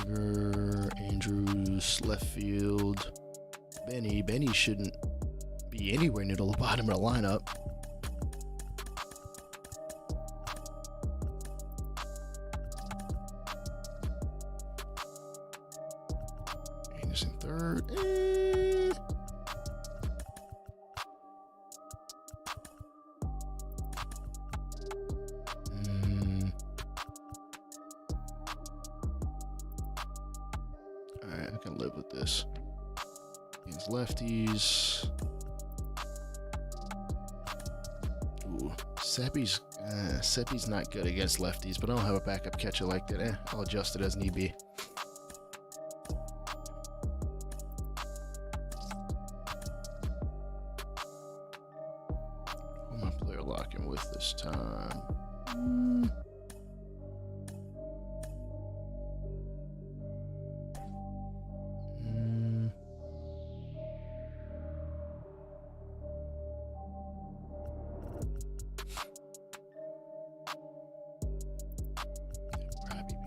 Berger, Andrews, left field. Benny shouldn't be anywhere near the bottom of the lineup. Anderson third. Alright, I can live with this. Against lefties. Ooh, Seppi's not good against lefties, but I don't have a backup catcher like that. I'll adjust it as need be. Who am I player locking with this time?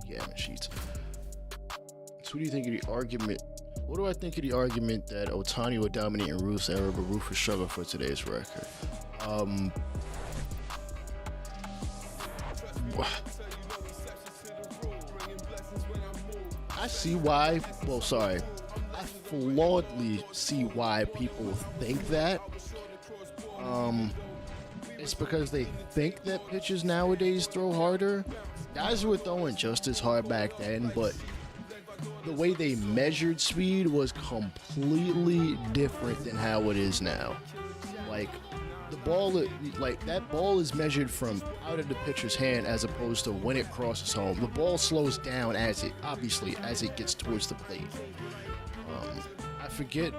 gammon sheets. So what do you think of the argument? What do I think of the argument that Ohtani would dominate in Ruth's era, but Ruth would struggle for today's record? I see why. Well, sorry. I flawedly see why people think that. It's because they think that pitchers nowadays throw harder. Guys were throwing just as hard back then, but the way they measured speed was completely different than how it is now. Like the ball, like that ball is measured from out of the pitcher's hand as opposed to when it crosses home. The ball slows down as it gets towards the plate. I forget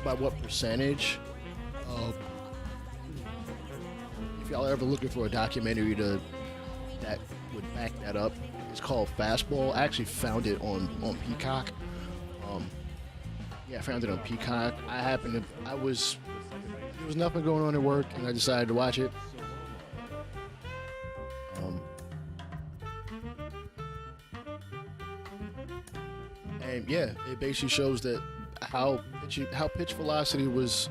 by what percentage. If y'all are ever looking for a documentary that would back that up, it's called Fastball. I actually found it on Peacock. I found it on Peacock. There was nothing going on at work, and I decided to watch it. And yeah, it basically shows that how pitch velocity was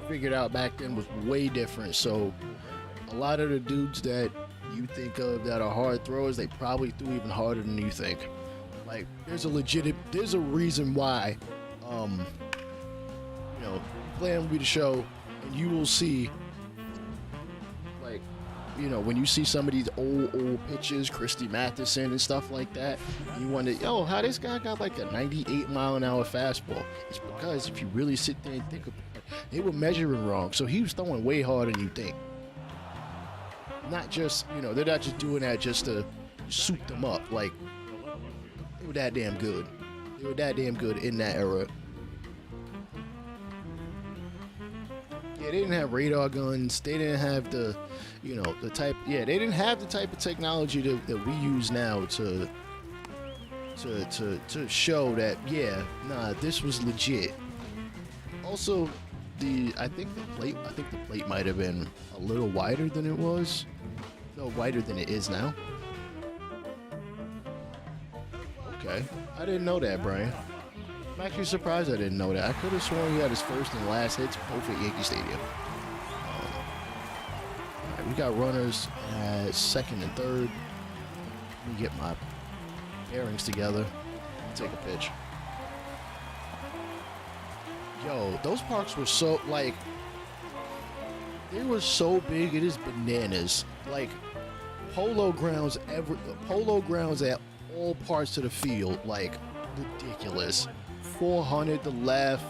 figured out back then was way different. So a lot of the dudes that you think of that are hard throwers, they probably threw even harder than you think. Like there's a reason why play MLB the Show and you will see, like, when you see some of these old pitches, Christy Matheson and stuff like that, you wonder, how this guy got like a 98-mile-an-hour fastball. It's because if you really sit there and think about it, they were measuring wrong. So he was throwing way harder than you think. Not just, they're not just doing that just to suit them up. Like, they were that damn good. They were that damn good in that era. Yeah, they didn't have radar guns. They didn't have the type. Yeah, they didn't have the type of technology that we use now to show that. Yeah, this was legit. Also, I think the plate might have been a little wider than it was. No, wider than it is now. Okay, I didn't know that, Brian. I'm actually surprised I didn't know that. I could have sworn he had his first and last hits both at Yankee Stadium. Right, we got runners at second and third. Let me get my bearings together. Take a pitch. Yo, those parks were so, like, they were so big, it is bananas. Like, polo grounds at all parts of the field, like, ridiculous. 400 to left,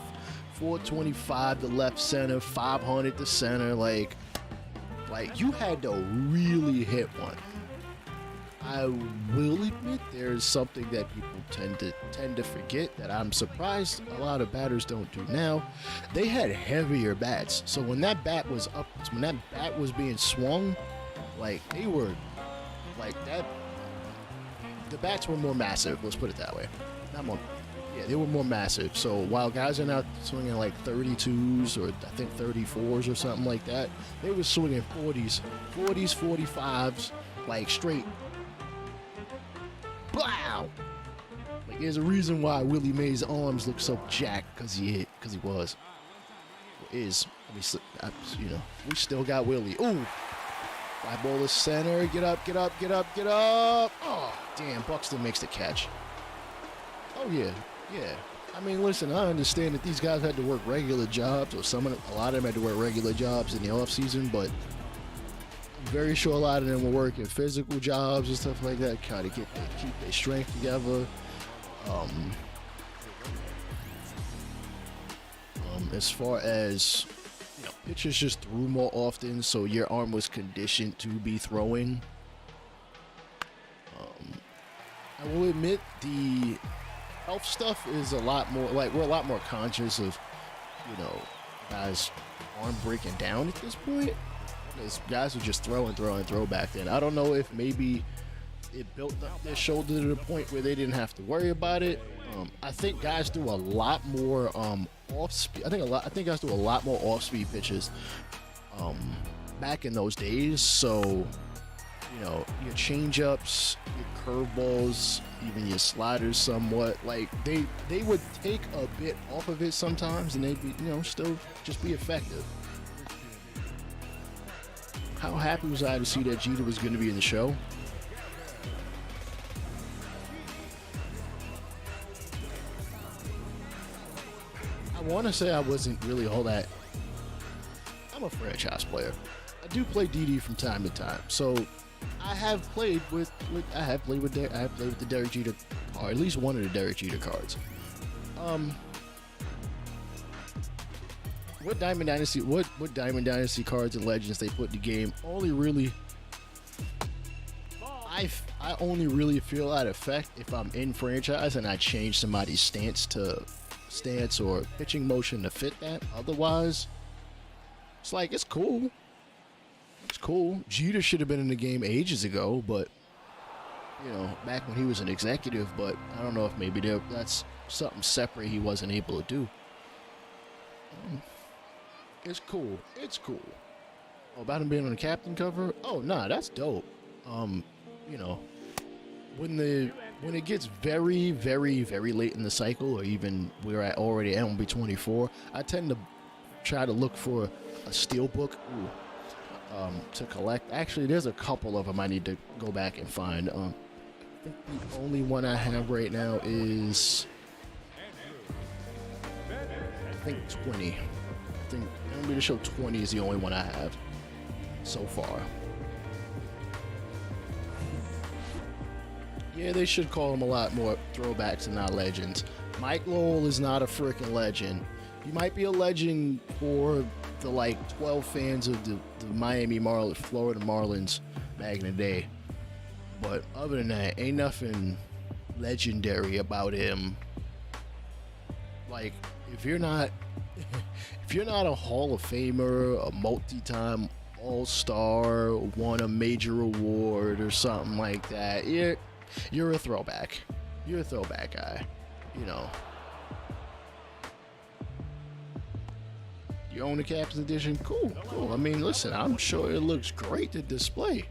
425 to left center, 500 to center, like you had to really hit one. I will admit there's something that people tend to forget that I'm surprised a lot of batters don't do now. They had heavier bats, so when that bat was being swung, like they were like that. The bats were more massive. Let's put it that way. Not more. Yeah, they were more massive. So while guys are now swinging like 32s or I think 34s or something like that, they were swinging 40s, 45s, like straight. Blow! Like there's a reason why Willie Mays' arms look so jacked because he was. Is. We still got Willie. Ooh! Fly ball to center. Get up. Oh, damn. Buxton makes the catch. Oh, yeah. I mean, listen, I understand that these guys had to work regular jobs, or a lot of them had to work regular jobs in the offseason, but I'm very sure a lot of them were working physical jobs and stuff like that, kind of keep their strength together. As far as, pitchers just threw more often, so your arm was conditioned to be throwing. I will admit the health stuff is a lot more, like, we're a lot more conscious of, guys arm breaking down at this point. Because guys would just throw back then. I don't know if maybe it built up their shoulder to the point where they didn't have to worry about it. I think guys do a lot more off speed. I think guys do a lot more off speed pitches back in those days. So, your change-ups, your curveballs, even your sliders somewhat. Like, they would take a bit off of it sometimes, and they'd be, still just be effective. How happy was I to see that Jeter was going to be in the show? I want to say I wasn't really all that. I'm a franchise player. I do play DD from time to time, so I have played with the Derek Jeter, or at least one of the Derek Jeter cards. What Diamond Dynasty cards and legends they put in the game only really, I only really feel that effect if I'm in franchise and I change somebody's stance or pitching motion to fit that. Otherwise, it's like, it's cool. It's cool. Jeter should have been in the game ages ago, but back when he was an executive. But I don't know if maybe that's something separate he wasn't able to do. It's cool. It's cool. Oh, about him being on the captain cover? Oh, nah, that's dope. When it gets very, very, very late in the cycle, or even we're already at MLB 24, I tend to try to look for a steel book to collect. Actually, there's a couple of them I need to go back and find. I think the only one I have right now is, I think 20. I think MLB the Show 20 is the only one I have so far. Yeah, they should call them a lot more throwbacks and not legends. Mike Lowell is not a freaking legend. He might be a legend for the 12 fans of the Florida Marlins back in the day. But other than that, ain't nothing legendary about him. Like, if you're not a Hall of Famer, a multi-time All-Star, won a major award or something like that, you're a throwback. You're a throwback guy. You own the Captain's Edition? Cool. I mean, listen, I'm sure it looks great to display.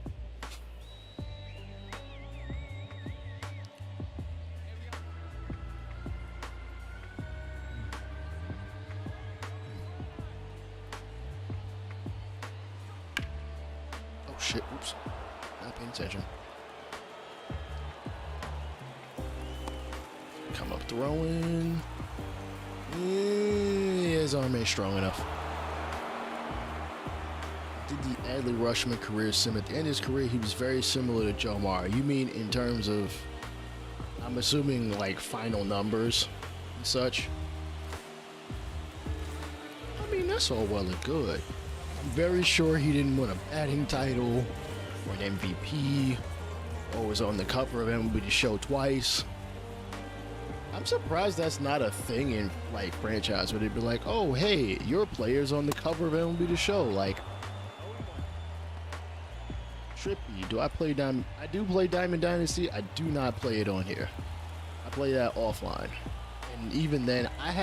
Oh shit, oops. Not paying attention. Come up throwing. His arm ain't strong enough. Did the Adley Rutschman career sim? At the end of his career, he was very similar to Joe Mara. You mean in terms of, I'm assuming, final numbers and such? I mean, that's all well and good. I'm very sure he didn't win a batting title or an MVP or was on the cover of MLB the Show twice. I'm surprised that's not a thing in franchise where they'd be like, oh hey, your player's on the cover of MLB the Show. Trippy. Do I play Diamond? I do play Diamond Dynasty. I do not play it on here. I play that offline. And even then, I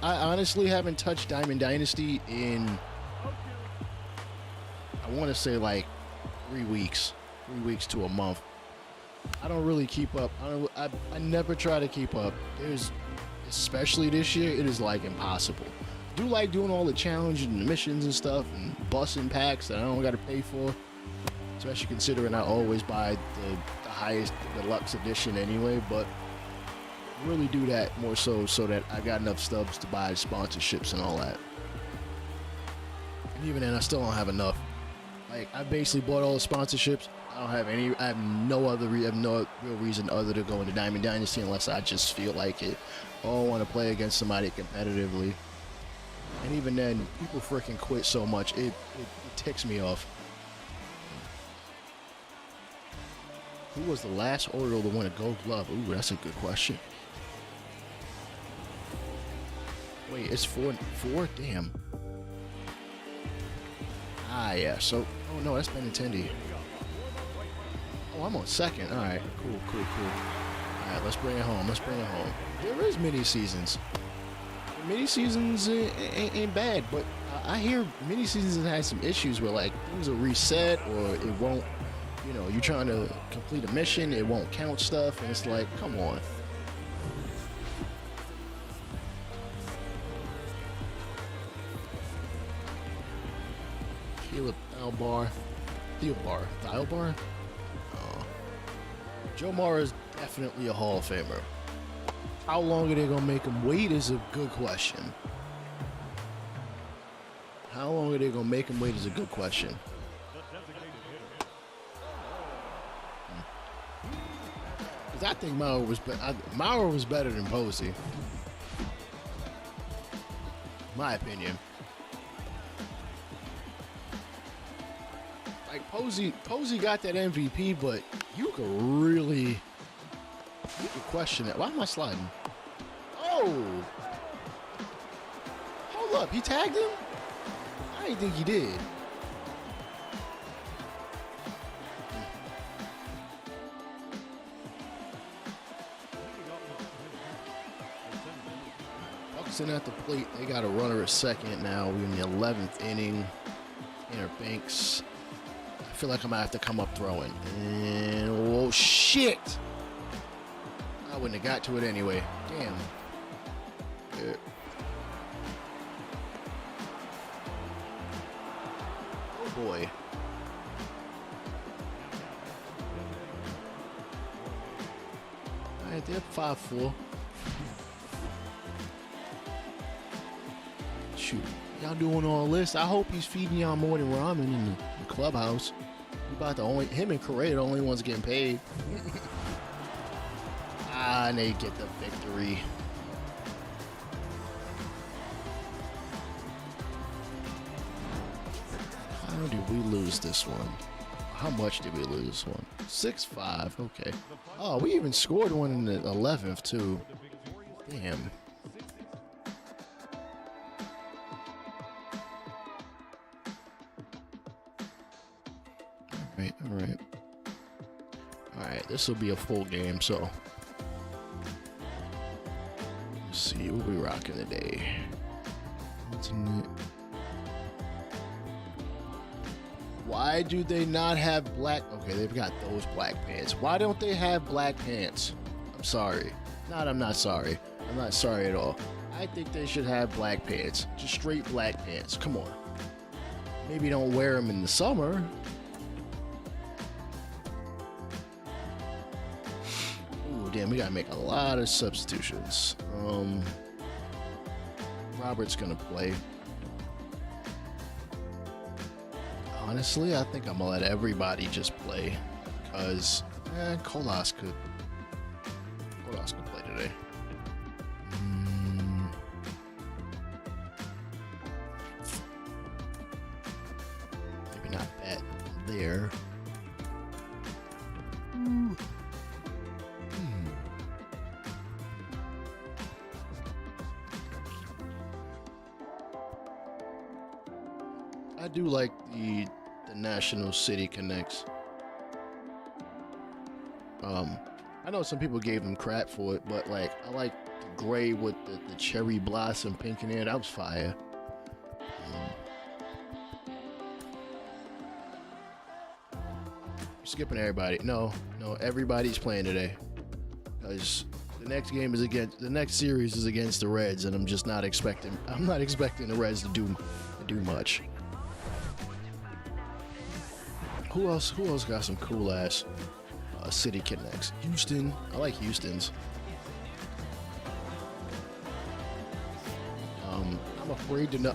honestly haven't touched Diamond Dynasty in, I want to say 3 weeks. 3 weeks to a month. I don't really keep up. I never try to keep up. Especially this year, it is impossible. I do like doing all the challenges and the missions and stuff and busting packs that I don't got to pay for. Especially considering I always buy the highest deluxe edition anyway, but really do that more so that I got enough stubs to buy sponsorships and all that. And even then, I still don't have enough. I basically bought all the sponsorships. I have no real reason other to go into Diamond Dynasty unless I just feel like it. Or I want to play against somebody competitively. And even then, people freaking quit so much, it ticks me off. Who was the last Oriole to win a Gold Glove? Ooh, that's a good question. Wait, it's four? Damn. Ah, yeah. So, oh no, that's Benintendi. Oh, I'm on second. All right, cool. All right, let's bring it home. There is mini seasons. Mini seasons ain't bad, but I hear mini seasons have some issues where things will reset or it won't. You know, you're trying to complete a mission, it won't count stuff, and it's like, come on. Caleb Thielbar? Oh. Joe Mara is definitely a Hall of Famer. How long are they going to make him wait is a good question. How long are they going to make him wait is a good question. Because I think Maurer was better than Posey. My opinion. Like Posey got that MVP, but you could question that. Why am I sliding? Oh! Hold up, he tagged him? I didn't think he did. Buxton at the plate. They got a runner at second now. We're in the 11th inning. Tanner Banks. I feel like I'm gonna have to come up throwing. And oh shit! I wouldn't have got to it anyway. Damn. Yeah. Oh boy. Alright, they're 5-4. Shoot. Y'all doing all this? I hope he's feeding y'all more than ramen in the clubhouse. Him and Correa the only ones getting paid. And they get the victory. How did we lose this one? How much did we lose one? 6-5. Okay. Oh, we even scored one in the 11th too. Damn. All right. This will be a full game, so let's see what we rocking today. Why do they not have black? Okay, they've got those black pants. Why don't they have black pants? I'm sorry. I'm not sorry. I'm not sorry at all. I think they should have black pants. Just straight black pants. Come on. Maybe don't wear them in the summer. Ooh, damn, we gotta make a lot of substitutions. Robert's gonna play. Honestly, I think I'm gonna let everybody just play because Kolas could play today. Maybe not that there. I do like the National City Connects. I know some people gave them crap for it, but like I like the gray with the cherry blossom pink in there. That was fire. Skipping everybody. No, everybody's playing today because the next series is against the Reds, and I'm not expecting the Reds to do much. Who else got some cool ass city connects? Houston. I like Houston's.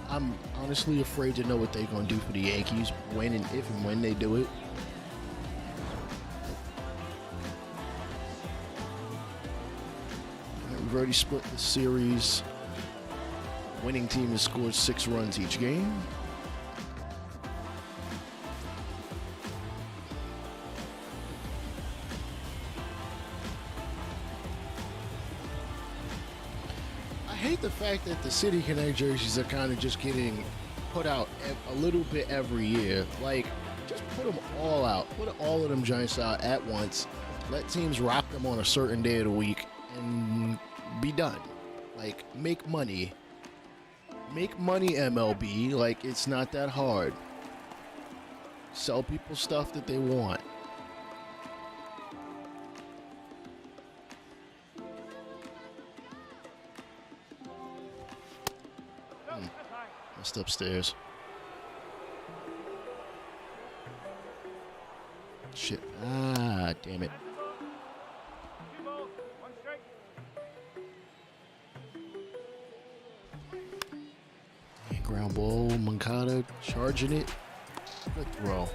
I'm honestly afraid to know what they're gonna do for the Yankees if and when they do it. We've already split the series. Winning team has scored 6 runs each game. I hate the fact that the City Connect jerseys are kind of just getting put out a little bit every year. Like, just put them all out. Put all of them joints out at once. Let teams rock them on a certain day of the week and be done. Like, make money. Make money, MLB. Like, it's not that hard. Sell people stuff that they want. just upstairs. Shit. Ah, damn it. Two balls, one strike. Ground ball, Moncada charging it. Good throw.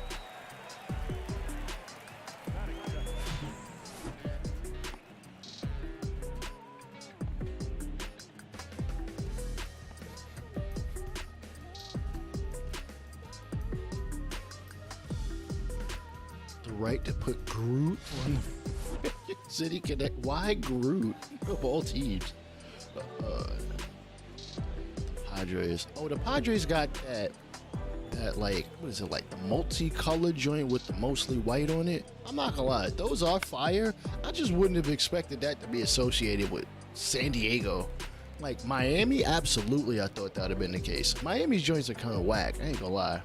The right to put Groot on the City Connect. Why Groot of all teams? Padres. Oh, the Padres got that like, what is it, like the multicolored joint with the mostly white on it? I'm not gonna lie, those are fire. I just wouldn't have expected that to be associated with San Diego. Like Miami, absolutely, I thought that would have been the case. Miami's joints are kind of whack. I ain't gonna lie.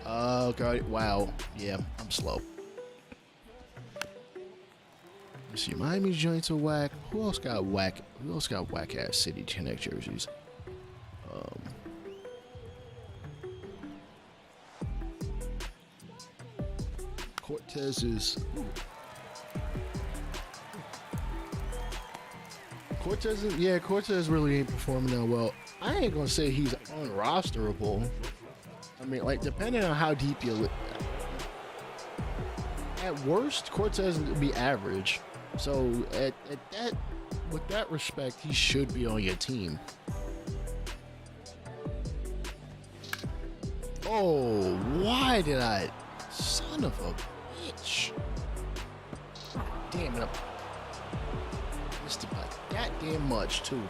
Oh god, wow, yeah, I'm slow. Let's see, Miami's joints are whack. Who else got whack? Who else got whack ass City Connect jerseys? Cortez is. Cortez really ain't performing that well. I ain't gonna say he's unrosterable. I mean, like, depending on how deep you at worst, Cortez would be average. So at that, with that respect, he should be on your team. Oh, why did I? Son of a bitch. Damn it. I missed it by that damn much, too.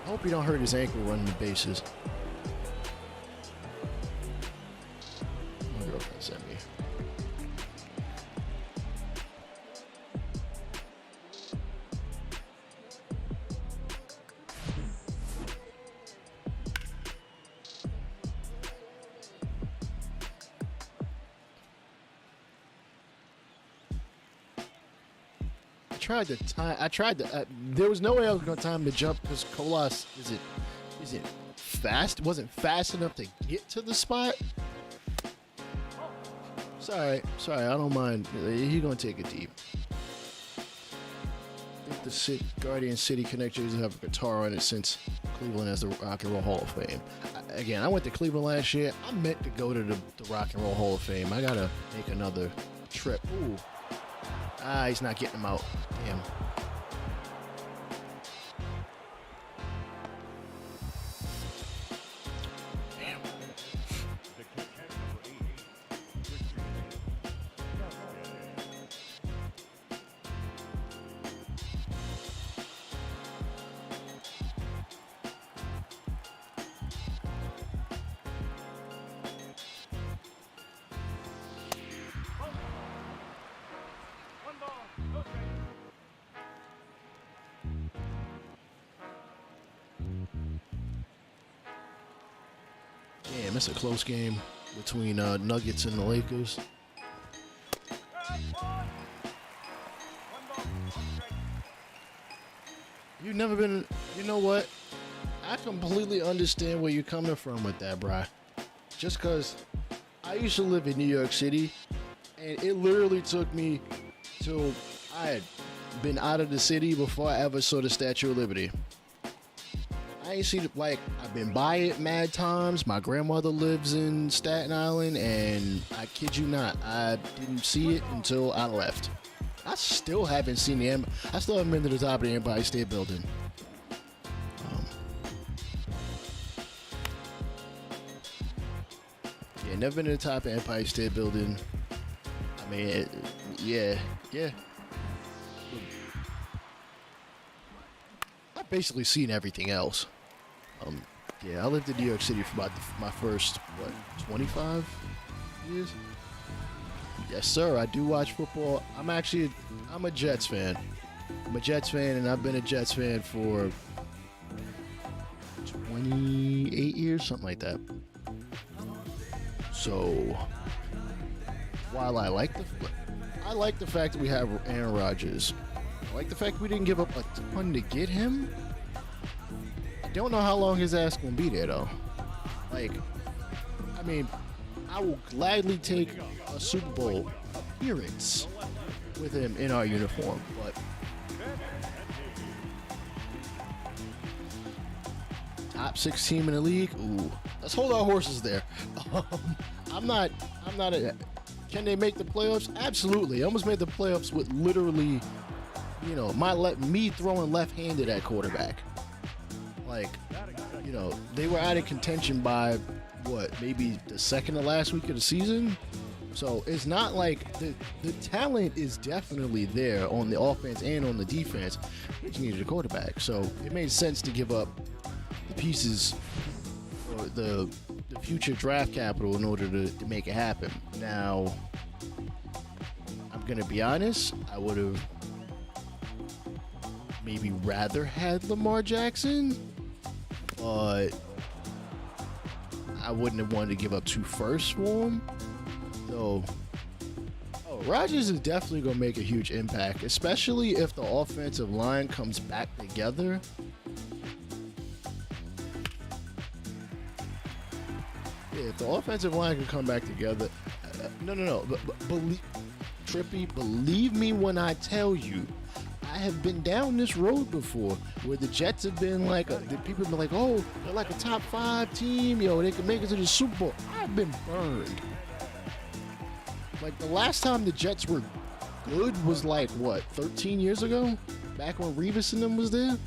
I hope he don't hurt his ankle running the bases. My girlfriend sent me. There was no way I was going to time the jump because Colas isn't fast. Wasn't fast enough to get to the spot. Sorry, I don't mind. He's going to take it deep. I think the Guardian City Connect jerseys have a guitar on it since Cleveland has the Rock and Roll Hall of Fame. I went to Cleveland last year. I meant to go to the Rock and Roll Hall of Fame. I got to make another trip. Ooh. Ah, he's not getting him out. Damn. Damn, it's a close game between Nuggets and the Lakers. You've never been, you know what? I completely understand where you're coming from with that, bruh. Just because I used to live in New York City, and it literally took me till I had been out of the city before I ever saw the Statue of Liberty. I ain't seen it, like, I've been by it mad times. My grandmother lives in Staten Island, and I kid you not, I didn't see it until I left. I still haven't seen I still haven't been to the top of the Empire State Building. Yeah, never been to the top of the Empire State Building. I mean, yeah. I've basically seen everything else. Yeah, I lived in New York City for about my first, 25 years? Yes, sir, I do watch football. I'm a Jets fan. I'm a Jets fan, and I've been a Jets fan for 28 years, something like that. So, while I like the fact that we have Aaron Rodgers, I like the fact we didn't give up a ton to get him. I don't know how long his ass gonna be there though. Like, I mean, I will gladly take a Super Bowl appearance with him in our uniform, but top 6 team in the league. Ooh, let's hold our horses there. I'm not a. Can they make the playoffs? Absolutely. I almost made the playoffs with literally, you know, me throwing left-handed at quarterback. Like, you know, they were out of contention by what, maybe the second to last week of the season. So it's not like the talent is definitely there on the offense and on the defense. We just needed a quarterback. So it made sense to give up the pieces or the future draft capital in order to make it happen. Now, I'm going to be honest, I would have maybe rather had Lamar Jackson, but I wouldn't have wanted to give up 2 firsts for him. So, Rodgers is definitely going to make a huge impact, especially if the offensive line comes back together. Yeah, if the offensive line can come back together, no. Believe me when I tell you, I have been down this road before where the Jets have been like, people have been like, oh, they're like a top 5 team, yo, they can make it to the Super Bowl. I've been burned. Like, the last time the Jets were good was like, what, 13 years ago? Back when Revis and them was there?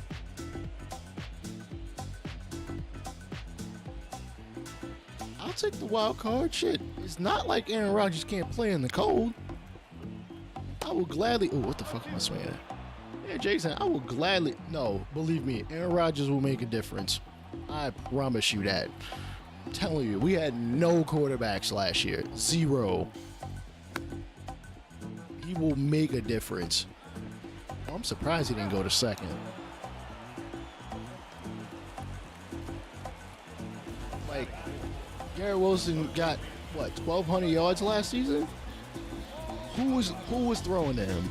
I'll take the wild card. Shit, it's not like Aaron Rodgers can't play in the cold. I will gladly... Oh, what the fuck am I swinging at? Yeah, Jason, I will gladly... No, believe me, Aaron Rodgers will make a difference. I promise you that. I'm telling you, we had no quarterbacks last year. 0. He will make a difference. I'm surprised he didn't go to second. Like, Garrett Wilson got, what, 1,200 yards last season? Who was throwing to him?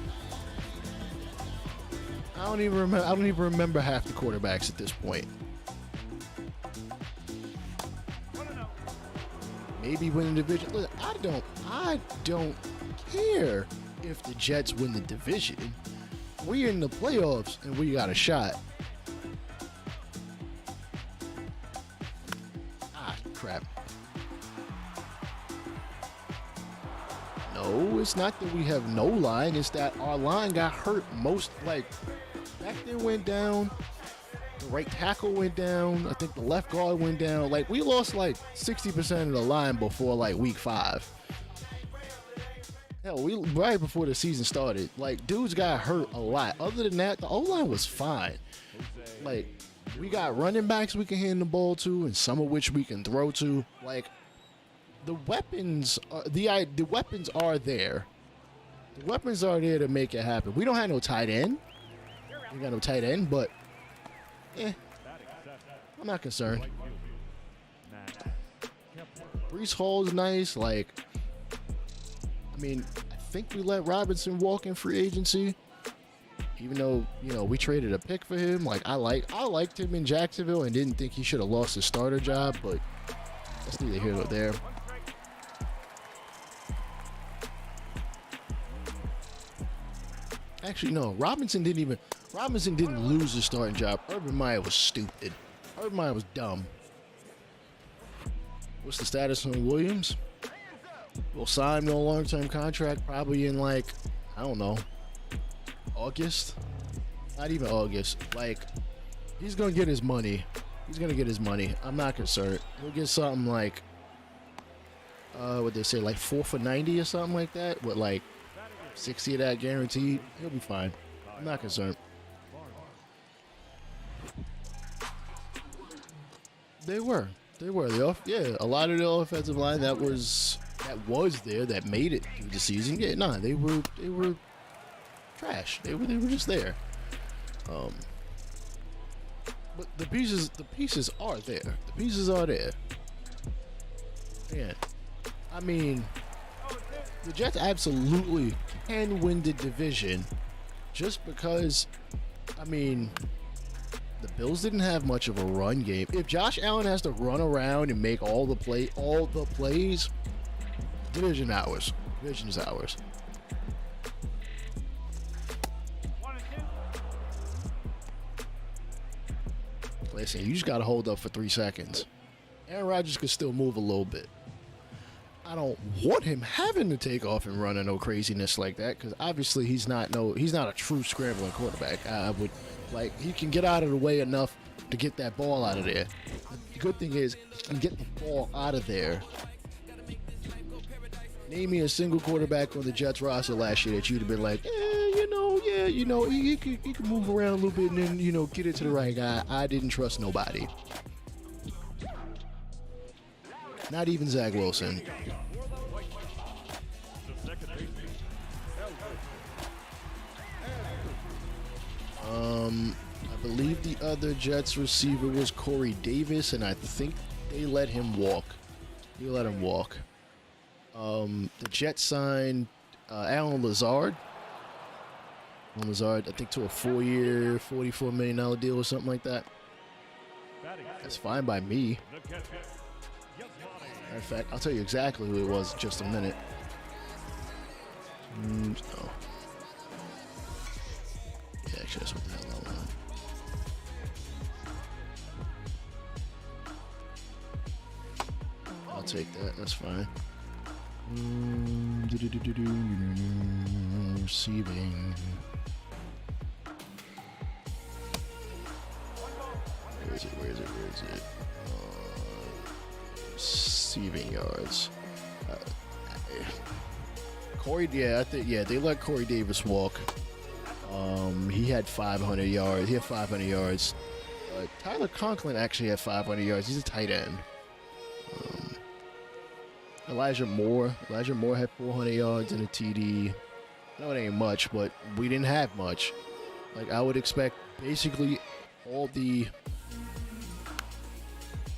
I don't even remember half the quarterbacks at this point. Maybe win the division. Look, I don't care if the Jets win the division. We're in the playoffs and we got a shot. Ah, crap. No, it's not that we have no line. It's that our line got hurt most, like, back there went down. The right tackle went down. I think the left guard went down. Like, we lost like 60% of the line before like week 5. Hell, right before the season started. Like, dudes got hurt a lot. Other than that, the O-line was fine. Like, we got running backs we can hand the ball to, and some of which we can throw to. Like, the weapons are there. The weapons are there to make it happen. We don't have no tight end. We got no tight end, but I'm not concerned. Breece Hall's nice. Like, I mean, I think we let Robinson walk in free agency, even though, you know, we traded a pick for him. Like, I liked him in Jacksonville and didn't think he should have lost his starter job, but that's neither here nor there. Actually, no. Robinson didn't lose his starting job. Urban Meyer was stupid. Urban Meyer was dumb. What's the status on Williams? We'll sign no long-term contract probably in, like, I don't know, August? Not even August. Like, he's going to get his money. I'm not concerned. He'll get something like, what they say, like 4 for $90 or something like that, with like 60 of that guaranteed. He'll be fine. I'm not concerned. They were. A lot of the offensive line that was there, that made it through the season. Yeah, nah, they were trash. They were just there. But the pieces are there. The pieces are there. Yeah. I mean, the Jets absolutely can win the division just because, I mean, the Bills didn't have much of a run game. If Josh Allen has to run around and make all the plays, division's ours. 1 and 2. Listen, you just got to hold up for 3 seconds. Aaron Rodgers could still move a little bit. I don't want him having to take off and run or no craziness like that, because obviously he's not a true scrambling quarterback. I would he can get out of the way enough to get that ball out of there. The good thing is he can get the ball out of there. Name me a single quarterback on the Jets roster last year that you'd have been like, he could move around a little bit and then, get it to the right guy. I didn't trust nobody. Not even Zach Wilson. I believe the other Jets receiver was Corey Davis, and I think they let him walk. The Jets signed Alan Lazard. I think, to a 4-year, $44 million deal or something like that. That's fine by me. Matter of fact, I'll tell you exactly who it was in just a minute. No. Yeah, actually, that's what the hell I want. I'll take that. That's fine. Receiving. Where is it? Receiving yards. They let Corey Davis walk. He had 500 yards. Tyler Conklin actually had 500 yards. He's a tight end. Elijah Moore had 400 yards and a TD. No, it ain't much, but we didn't have much. I would expect basically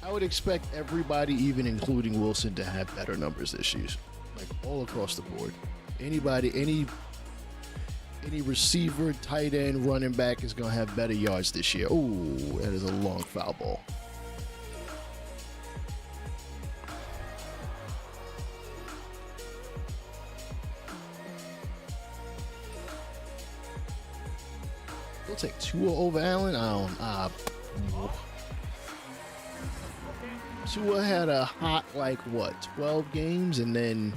I would expect everybody, even including Wilson, to have better numbers this year. All across the board. Anybody, any receiver, tight end, running back is going to have better yards this year. Ooh, that is a long foul ball. We'll take Tua over Allen. Tua had a hot 12 games, and then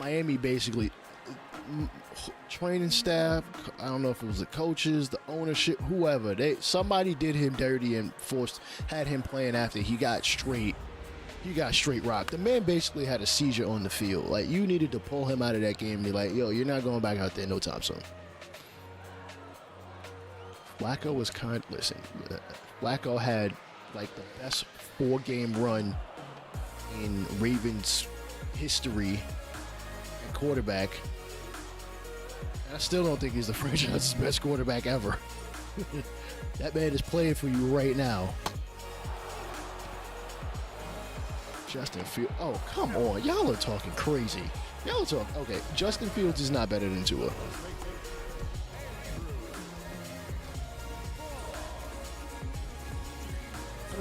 Miami basically training staff, I don't know if it was the coaches, the ownership, whoever, somebody did him dirty and had him playing after he got straight rocked. The man basically had a seizure on the field. You needed to pull him out of that game and be like, yo, you're not going back out there no time soon. Flacco was Flacco had the best 4-game run in Ravens history at quarterback. And I still don't think he's the franchise's best quarterback ever. That man is playing for you right now. Justin Fields. Oh, come on. Y'all are talking crazy. Okay, Justin Fields is not better than Tua.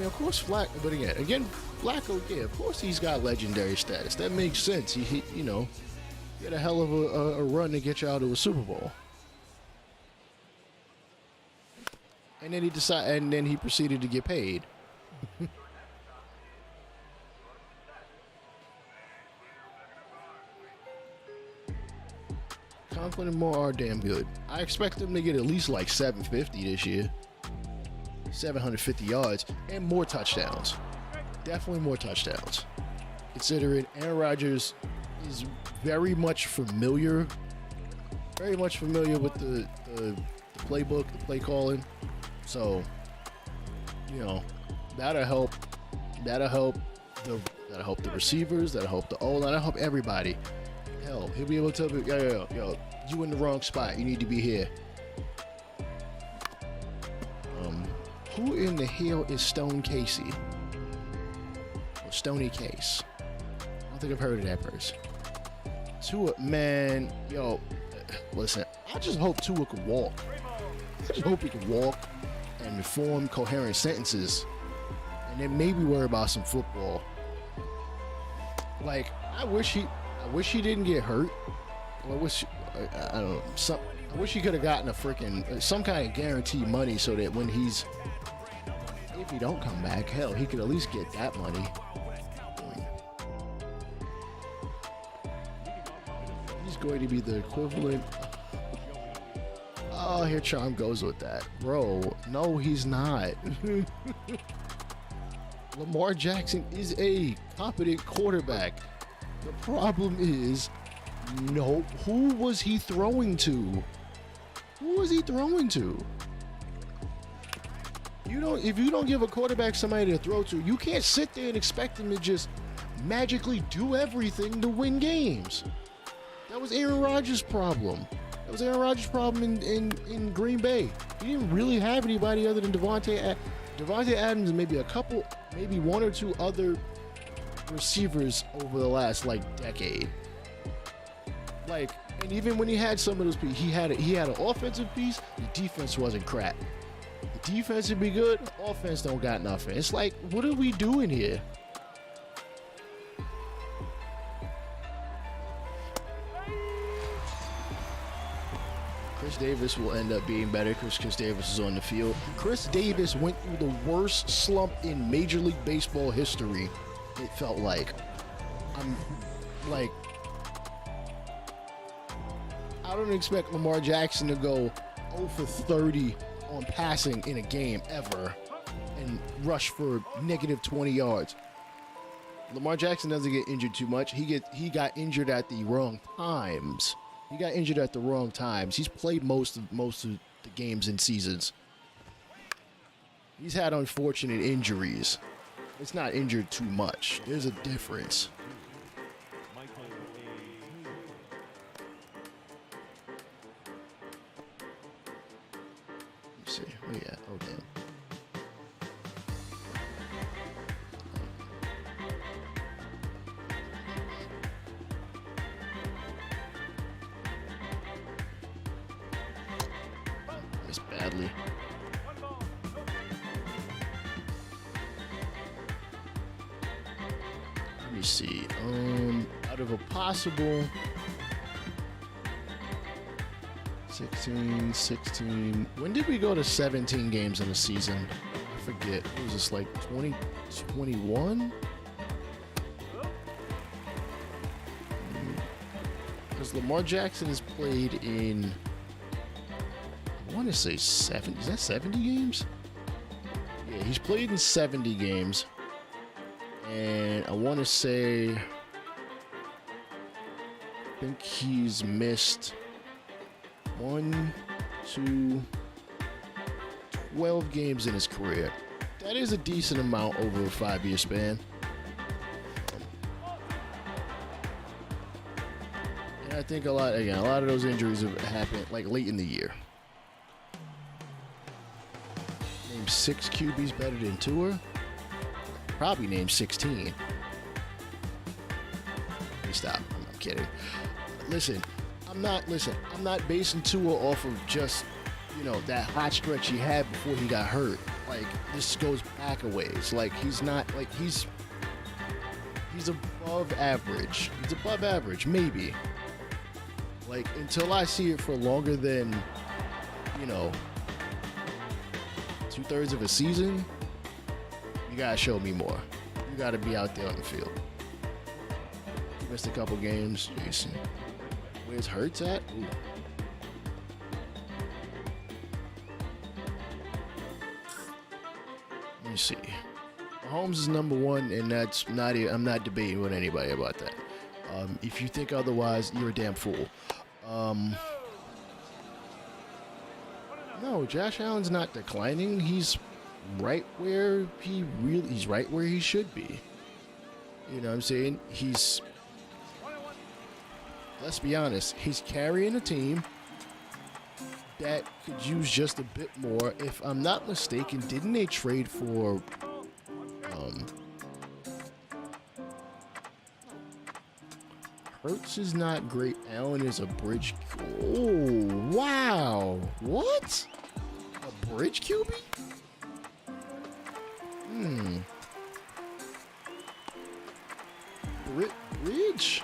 Of course, Flacco, of course he's got legendary status. That makes sense. He had a hell of a run to get you out of a Super Bowl. And then he proceeded to get paid. Conklin and Moore are damn good. I expect them to get at least 750 this year. 750 yards and more touchdowns. Definitely more touchdowns. Considering Aaron Rodgers is very much familiar with the playbook, the play calling. So, that'll help the receivers, that'll help the O-line, that'll help everybody. Hell, he'll be able to tell me, yo, you in the wrong spot. You need to be here. Who in the hell is Stone Casey? Or Stoney Case? I don't think I've heard of that person. Tua, man, listen, I just hope Tua can walk. I just hope he can walk and form coherent sentences, and then maybe worry about some football. Like, I wish he didn't get hurt. I don't know. I wish he could have gotten a freaking some kind of guaranteed money so that when if he don't come back, hell, he could at least get that money. He's going to be the equivalent. Oh, here Charm goes with that. Bro, no, he's not. Lamar Jackson is a competent quarterback. The problem is, no, who was he throwing to? Who was he throwing to? If you don't give a quarterback somebody to throw to, you can't sit there and expect him to just magically do everything to win games. That was Aaron Rodgers' problem. That was Aaron Rodgers' problem in Green Bay. He didn't really have anybody other than Devontae Adams and maybe one or two other receivers over the last decade. And even when he had some of those pieces, he had an offensive piece. The defense wasn't crap. The defense would be good. Offense don't got nothing. It's like, what are we doing here? Chris Davis will end up being better because Chris Davis is on the field. Chris Davis went through the worst slump in Major League Baseball history. It felt like. I don't expect Lamar Jackson to go 0 for 30 on passing in a game ever and rush for negative 20 yards. Lamar Jackson doesn't get injured too much. He got injured at the wrong times. He's played most of the games and seasons. He's had unfortunate injuries. It's not injured too much. There's a difference. Let's see. Oh yeah. Oh damn. Missed badly. Let me see. Out of a possible 16. When did we go to 17 games in a season? I forget. What was this, 2021? Because Lamar Jackson has played in, I want to say 70. Is that 70 games? Yeah, he's played in 70 games. And I want to say, I think he's missed 12 games in his career. That is a decent amount over a 5-year span. And I think a lot of those injuries have happened late in the year. Name 6 QBs better than Tua. Probably name 16. Let me stop. I'm kidding. Listen, I'm not basing Tua off of just, that hot stretch he had before he got hurt. This goes back a ways. He's not, he's above average. He's above average, maybe. Until I see it for longer than, 2/3 of a season, you gotta show me more. You gotta be out there on the field. You missed a couple games, Jason. Where's Hurts at? Ooh. Let me see. Mahomes is number 1, and that's not. I'm not debating with anybody about that. If you think otherwise, you're a damn fool. No, Josh Allen's not declining. He's right where he's right where he should be. You know what I'm saying? Let's be honest, he's carrying a team that could use just a bit more. If I'm not mistaken, didn't they trade for Hurts is not great. Allen is a bridge. Oh, wow. What? A bridge QB? Bridge.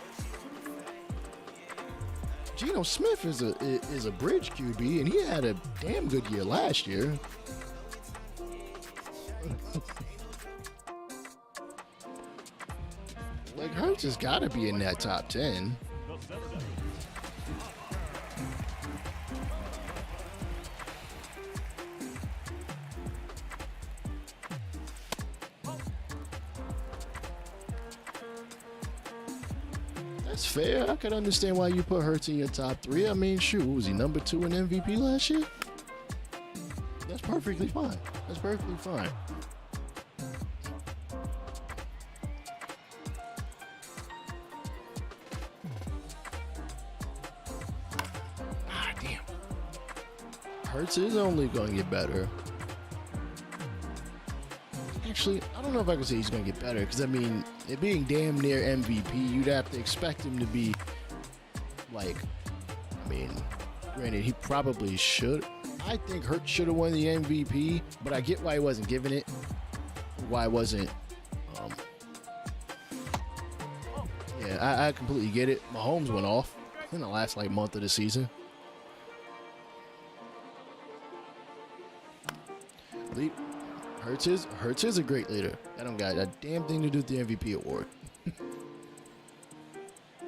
Geno Smith is a bridge QB, and he had a damn good year last year. Like, Hurts has got to be in that top 10. That's fair. I could understand why you put Hurts in your top 3. I mean, shoot, was he number 2 in MVP last year? That's perfectly fine. That's perfectly fine. Ah, damn. Hurts is only going to get better. Actually, I don't know if I can say he's going to get better, because, I mean, it being damn near MVP, you'd have to expect him to be, like, I mean, granted, he probably should. I think Hurts should have won the MVP, but I get why he wasn't giving it. Why it wasn't. Yeah, I completely get it. Mahomes went off in the last, like, month of the season. Hurts is a great leader. That don't got a damn thing to do with the MVP award.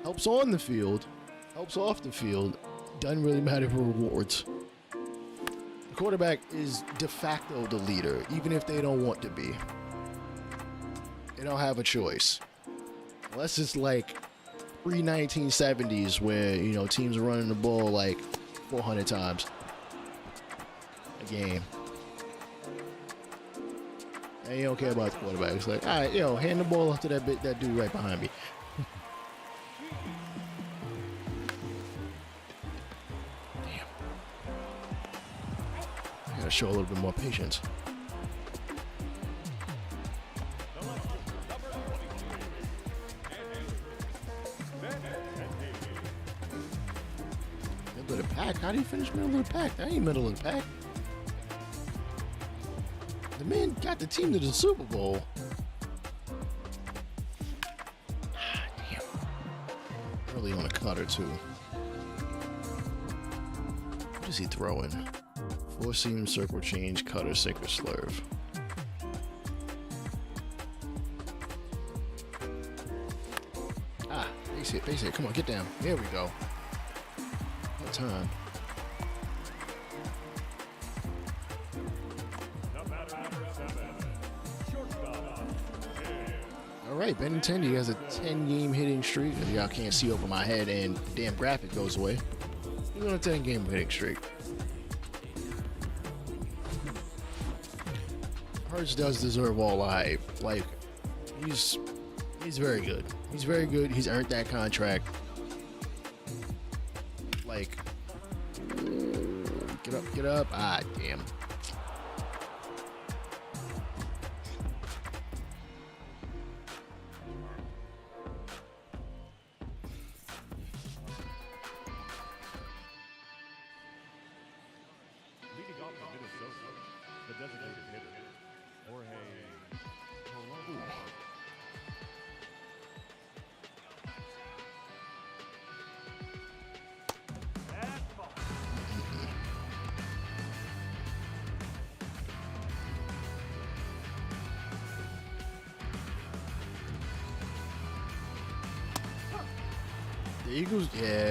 Helps on the field, helps off the field. Doesn't really matter for rewards. The quarterback is de facto the leader, even if they don't want to be. They don't have a choice. Unless it's like pre-1970s where, you know, teams are running the ball like 400 times a game. And you don't care about the quarterback. It's like, all right, yo, hand the ball off to that dude right behind me. Damn. I gotta show a little bit more patience. Middle of the pack? How do you finish middle of the pack? That ain't middle of the pack. The man got the team to the Super Bowl. Ah, damn. Early on a cutter, too. What is he throwing? Four seam, circle change, cutter, sinker, slurve. Ah, base hit. Come on, get down. There we go. What time? Alright, Benintendi has a 10-game hitting streak. Y'all can't see over my head and the damn graphic goes away. He's on a 10-game hitting streak. Hurts does deserve all the hype. Like, he's very good. He's very good. He's earned that contract. Like, get up. Ah, damn.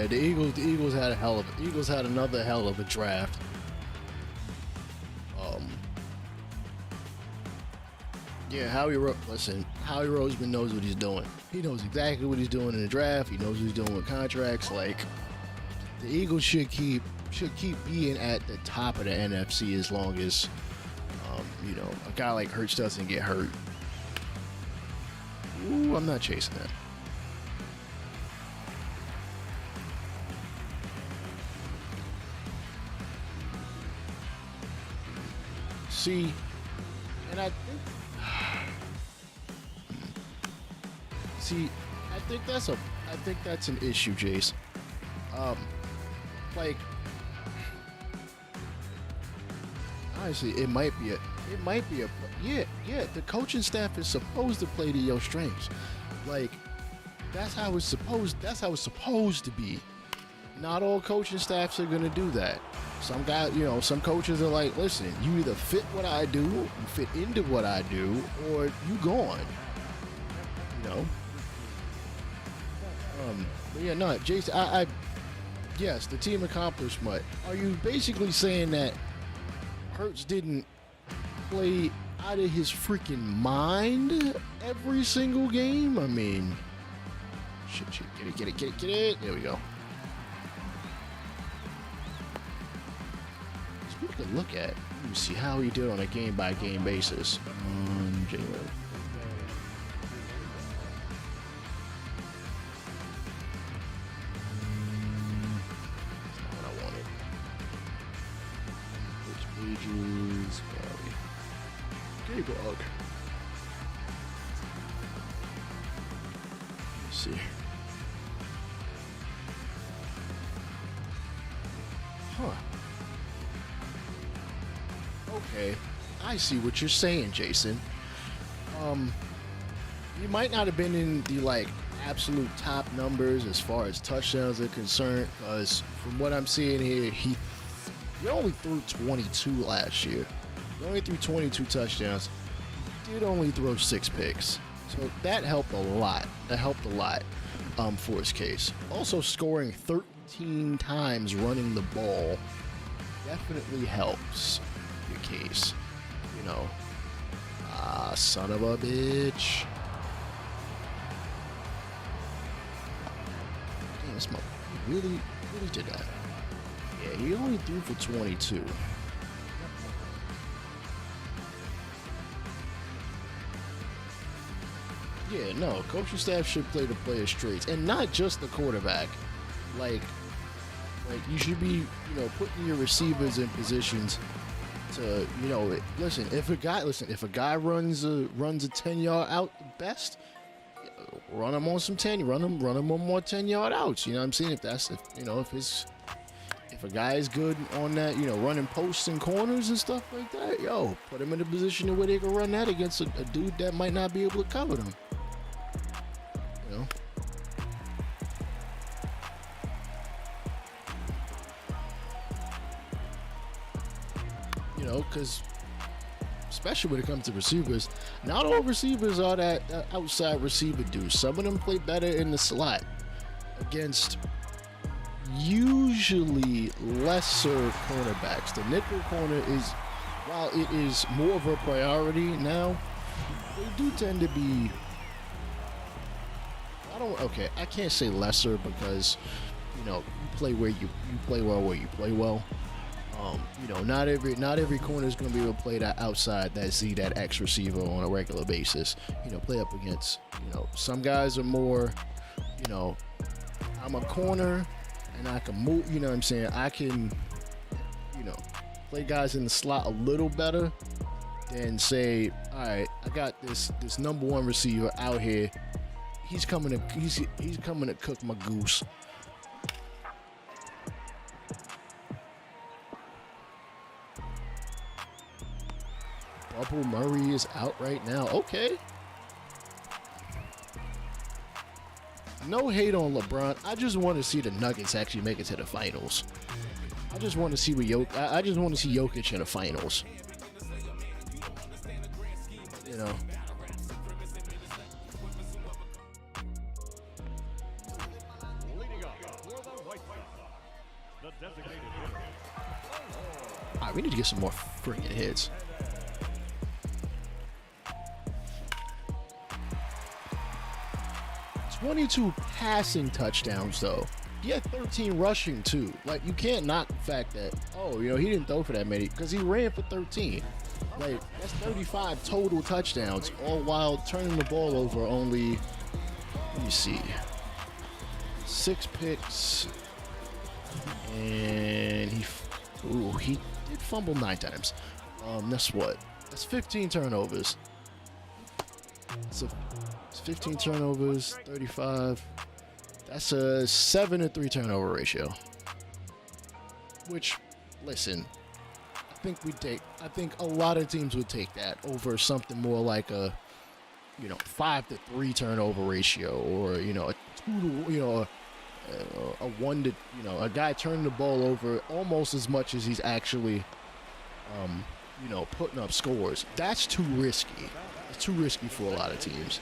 The Eagles had another hell of a draft. Yeah, Howie Roseman knows what he's doing. He knows exactly what he's doing in the draft. He knows what he's doing with contracts. Like, the Eagles should keep being at the top of the NFC as long as you know, a guy like Hurts doesn't get hurt. Ooh, I'm not chasing that. See, and I think that's an issue, Jace. Like, honestly, it might be It might be yeah. The coaching staff is supposed to play to your strengths. Like, that's how it's supposed to be. Not all coaching staffs are gonna do that. Some guys, some coaches are like, listen, you either fit what I do, you fit into what I do, or you gone. But yeah, no, Jason, yes, the team accomplishment. Are you basically saying that Hurts didn't play out of his freaking mind every single game? I mean, shit, get it. There we go. So we could look at, let me see how he did on a game-by-game basis. January. Pages, Gabriel. Let me see. Huh. Okay. I see what you're saying, Jason. You might not have been in the absolute top numbers as far as touchdowns are concerned, because from what I'm seeing here, he only threw 22 last year. He only threw 22 touchdowns. He did only throw 6 picks. So that helped a lot. For his case. Also, scoring 13 times running the ball definitely helps your case. Son of a bitch. Damn, this mother really did that. Yeah, he only threw for 22. Yeah, no, coaching staff should play the players straight, and not just the quarterback. Like you should be, putting your receivers in positions to, listen. If a guy runs a 10-yard out best, run him on some 10. Run him on more 10-yard outs. You know what I'm saying? If a guy is good on that, running posts and corners and stuff like that, put him in a position where they can run that against a dude that might not be able to cover them. Because especially when it comes to receivers, not all receivers are that outside receiver dude. Some of them play better in the slot against usually lesser cornerbacks. The nickel corner is, while it is more of a priority now, they do tend to be, I can't say lesser because, you play well where you play well. Not every corner is going to be able to play that outside, that X receiver on a regular basis. Play up against, some guys are more, I'm a corner and I can move, you know what I'm saying? I can, play guys in the slot a little better than say, all right, I got this number one receiver out here. He's coming to cook my goose. Bubble Murray is out right now. Okay. No hate on LeBron. I just want to see the Nuggets actually make it to the finals. I just want to see Jokic in the finals. All right, we need to get some more freaking hits. 22 passing touchdowns, though. He had 13 rushing, too. You can't knock the fact that, he didn't throw for that many, because he ran for 13. That's 35 total touchdowns, all while turning the ball over only, let me see, 6 picks, and he did fumble 9 times. That's 15 turnovers. It's 15 turnovers, 35. That's a 7-3 turnover ratio. Which, listen, I think a lot of teams would take that over something more like a 5-3 turnover ratio, or a 2 to a 1 to a guy turning the ball over almost as much as he's actually putting up scores. That's too risky. It's too risky for a lot of teams.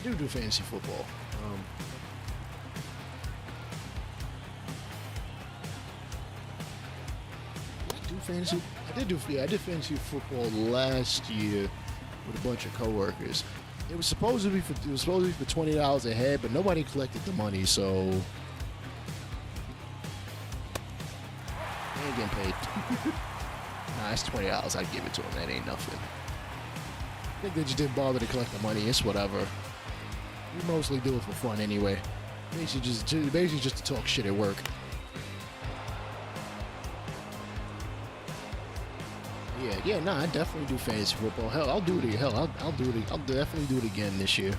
I do fantasy football. I did fantasy football last year with a bunch of coworkers. It was supposed to be for $20 a head, but nobody collected the money, so they ain't getting paid. Nah, it's $20. I'd give it to them. That ain't nothing. I think they just didn't bother to collect the money. It's whatever. We mostly do it for fun anyway. Basically just to talk shit at work. I definitely do fantasy football. Hell, I'll do it. I'll do it. I'll definitely do it again this year.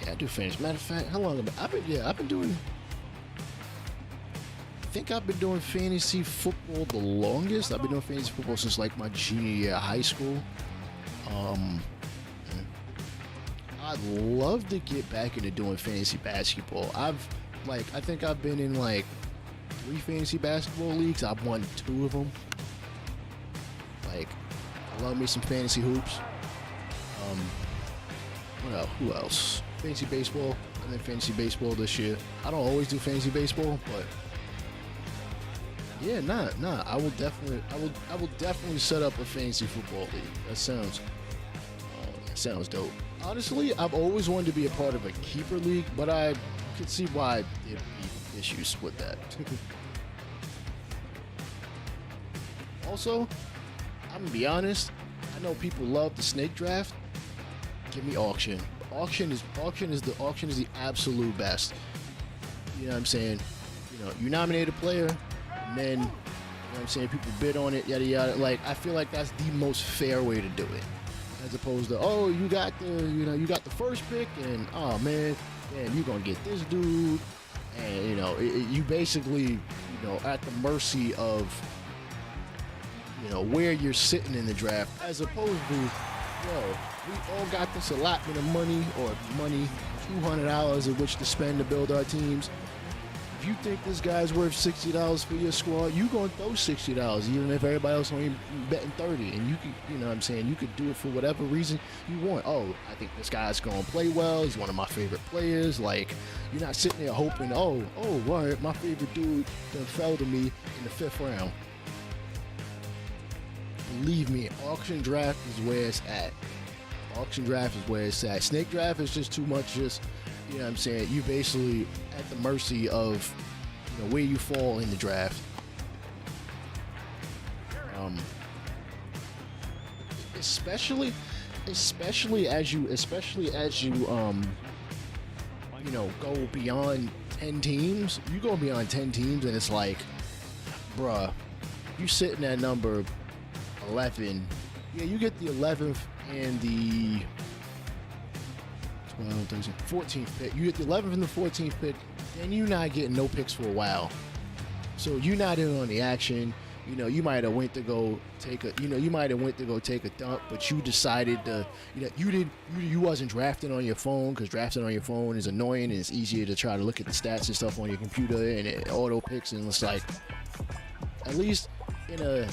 Yeah, I do fantasy. Matter of fact, how long have I've been doing. I think I've been doing fantasy football the longest. I've been doing fantasy football since like my junior year of high school. I'd love to get back into doing fantasy basketball. I think I've been in like 3 fantasy basketball leagues. I've won 2 of them. Like, I love me some fantasy hoops. Who else? Fantasy baseball. I did fantasy baseball this year. I don't always do fantasy baseball, but yeah, I will definitely set up a fantasy football league. That sounds dope. Honestly, I've always wanted to be a part of a keeper league, but I could see why there'd be issues with that. Also, I'm gonna be honest, I know people love the snake draft. Give me auction. Auction is the absolute best. You know what I'm saying? You nominate a player, and then, you know what I'm saying, people bid on it, yada yada. Like, I feel like that's the most fair way to do it, as opposed to, oh, you got the first pick, and oh man, you're gonna get this dude, and you basically, at the mercy of, where you're sitting in the draft, as opposed to, we all got this allotment of money, $200 of which to spend to build our teams. If you think this guy's worth $60 for your squad, you gonna throw $60, even if everybody else only betting 30, and you could, you could do it for whatever reason you want. Oh, I think this guy's gonna play well. He's one of my favorite players. Like, you're not sitting there hoping, all right, my favorite dude fell to me in the 5th round. Believe me, auction draft is where it's at. Snake draft is just too much. You basically at the mercy of where you fall in the draft. Especially as you go beyond 10 teams. You go beyond 10 teams and it's like, bruh, you sitting at number 11. Yeah, you get the 11th and the 12, 13, 14th pick. You get the 11th and the 14th pick, and you're not getting no picks for a while. So you're not in on the action. You might have went to go take a dump, but you decided to, you wasn't drafting on your phone, because drafting on your phone is annoying and it's easier to try to look at the stats and stuff on your computer, and it auto picks, and it's like, at least in an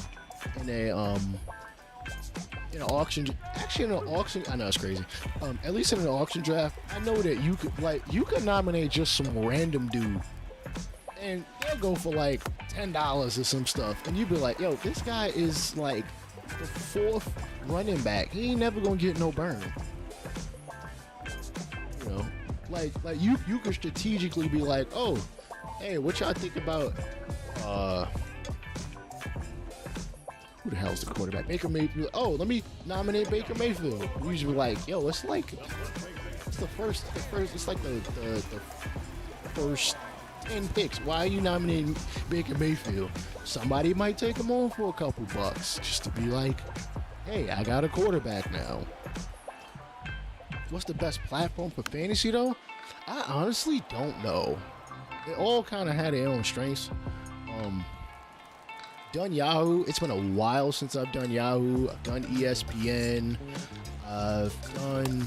auction, I know it's crazy. At least in an auction draft, I know that you could nominate just some random dude, and they'll go for like $10 or some stuff, and you'd be like, yo, this guy is like the 4th running back. He ain't never gonna get no burn. Like you could strategically be like, oh, Hey, what y'all think about who the hell's the quarterback? Baker Mayfield. Oh, let me nominate Baker Mayfield. We usually like, yo, it's like it's the first. It's like the first 10 picks. Why are you nominating Baker Mayfield? Somebody might take him on for a couple bucks just to be like, hey, I got a quarterback now. What's the best platform for fantasy though? I honestly don't know. They all kind of had their own strengths. Done Yahoo. It's been a while since I've done Yahoo. I've done ESPN. I've done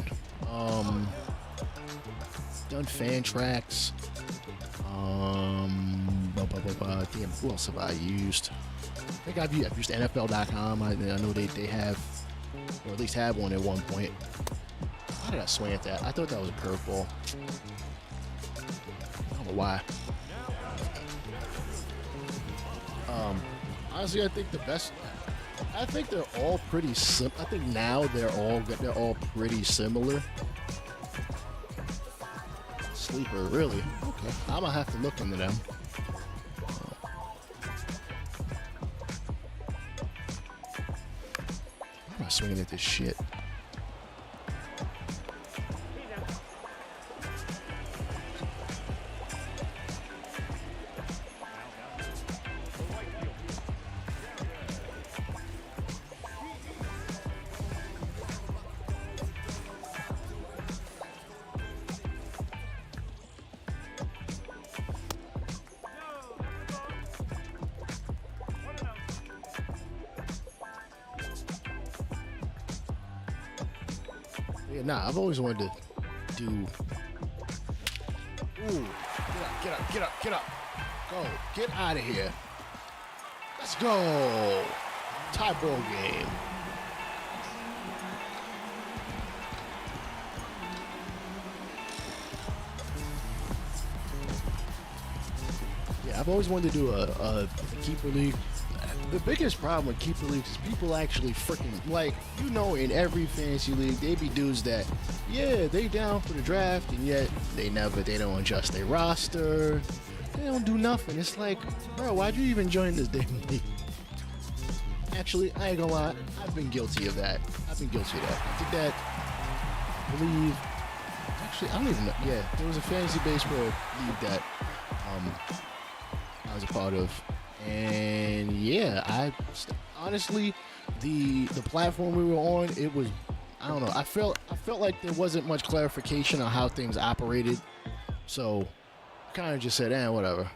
Fantrax. Damn, who else have I used? I think I've used NFL.com. I know they have, or at least had one at one point. Why did I swing at that? I thought that was a curveball. I don't know why. Honestly, I think I think they're all pretty I think now they're all pretty similar. Sleeper, really? Okay, I'm gonna have to look into them. Why am I swinging at this shit? Yeah, nah, I've always wanted to do. Ooh, get up. Go, get out of here. Let's go. Tie ball game. Yeah, I've always wanted to do a keeper league. The biggest problem with keeper leagues is people actually freaking, like, you know, in every fantasy league, they be dudes that, yeah, they down for the draft, and yet they don't adjust their roster. They don't do nothing. It's like, bro, why'd you even join this damn league? Actually, I ain't gonna lie, I've been guilty of that. I did that, I believe, actually, I don't even know. Yeah, there was a fantasy baseball league that I was a part of. And yeah, honestly, the platform we were on, it was, I don't know, I felt like there wasn't much clarification on how things operated, so I kind of just said, whatever.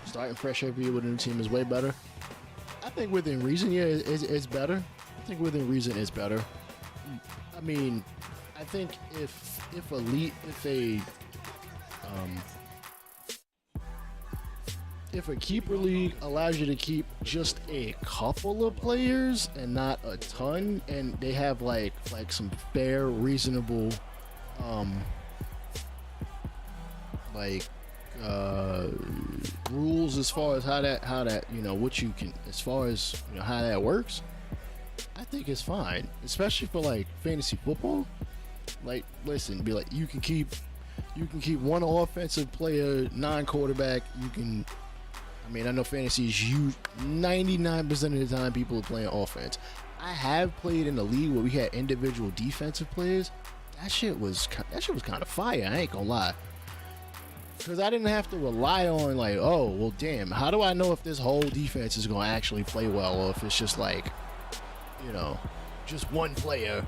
Starting fresh every year with a new team is way better. I think within reason, yeah, it's better. I think within reason it's better. I mean, I think if a keeper league allows you to keep just a couple of players and not a ton, and they have like some fair, reasonable, rules as far as how that you know what you can, as far as you know how that works, I think it's fine, especially for like fantasy football. Like, listen, be like, you can keep one offensive player, non-quarterback. I mean, I know fantasy is 99% of the time people are playing offense. I have played in a league where we had individual defensive players. That shit was kind of fire. I ain't gonna lie, because I didn't have to rely on like, oh, well, damn, how do I know if this whole defense is gonna actually play well, or if it's just like, you know, just one player.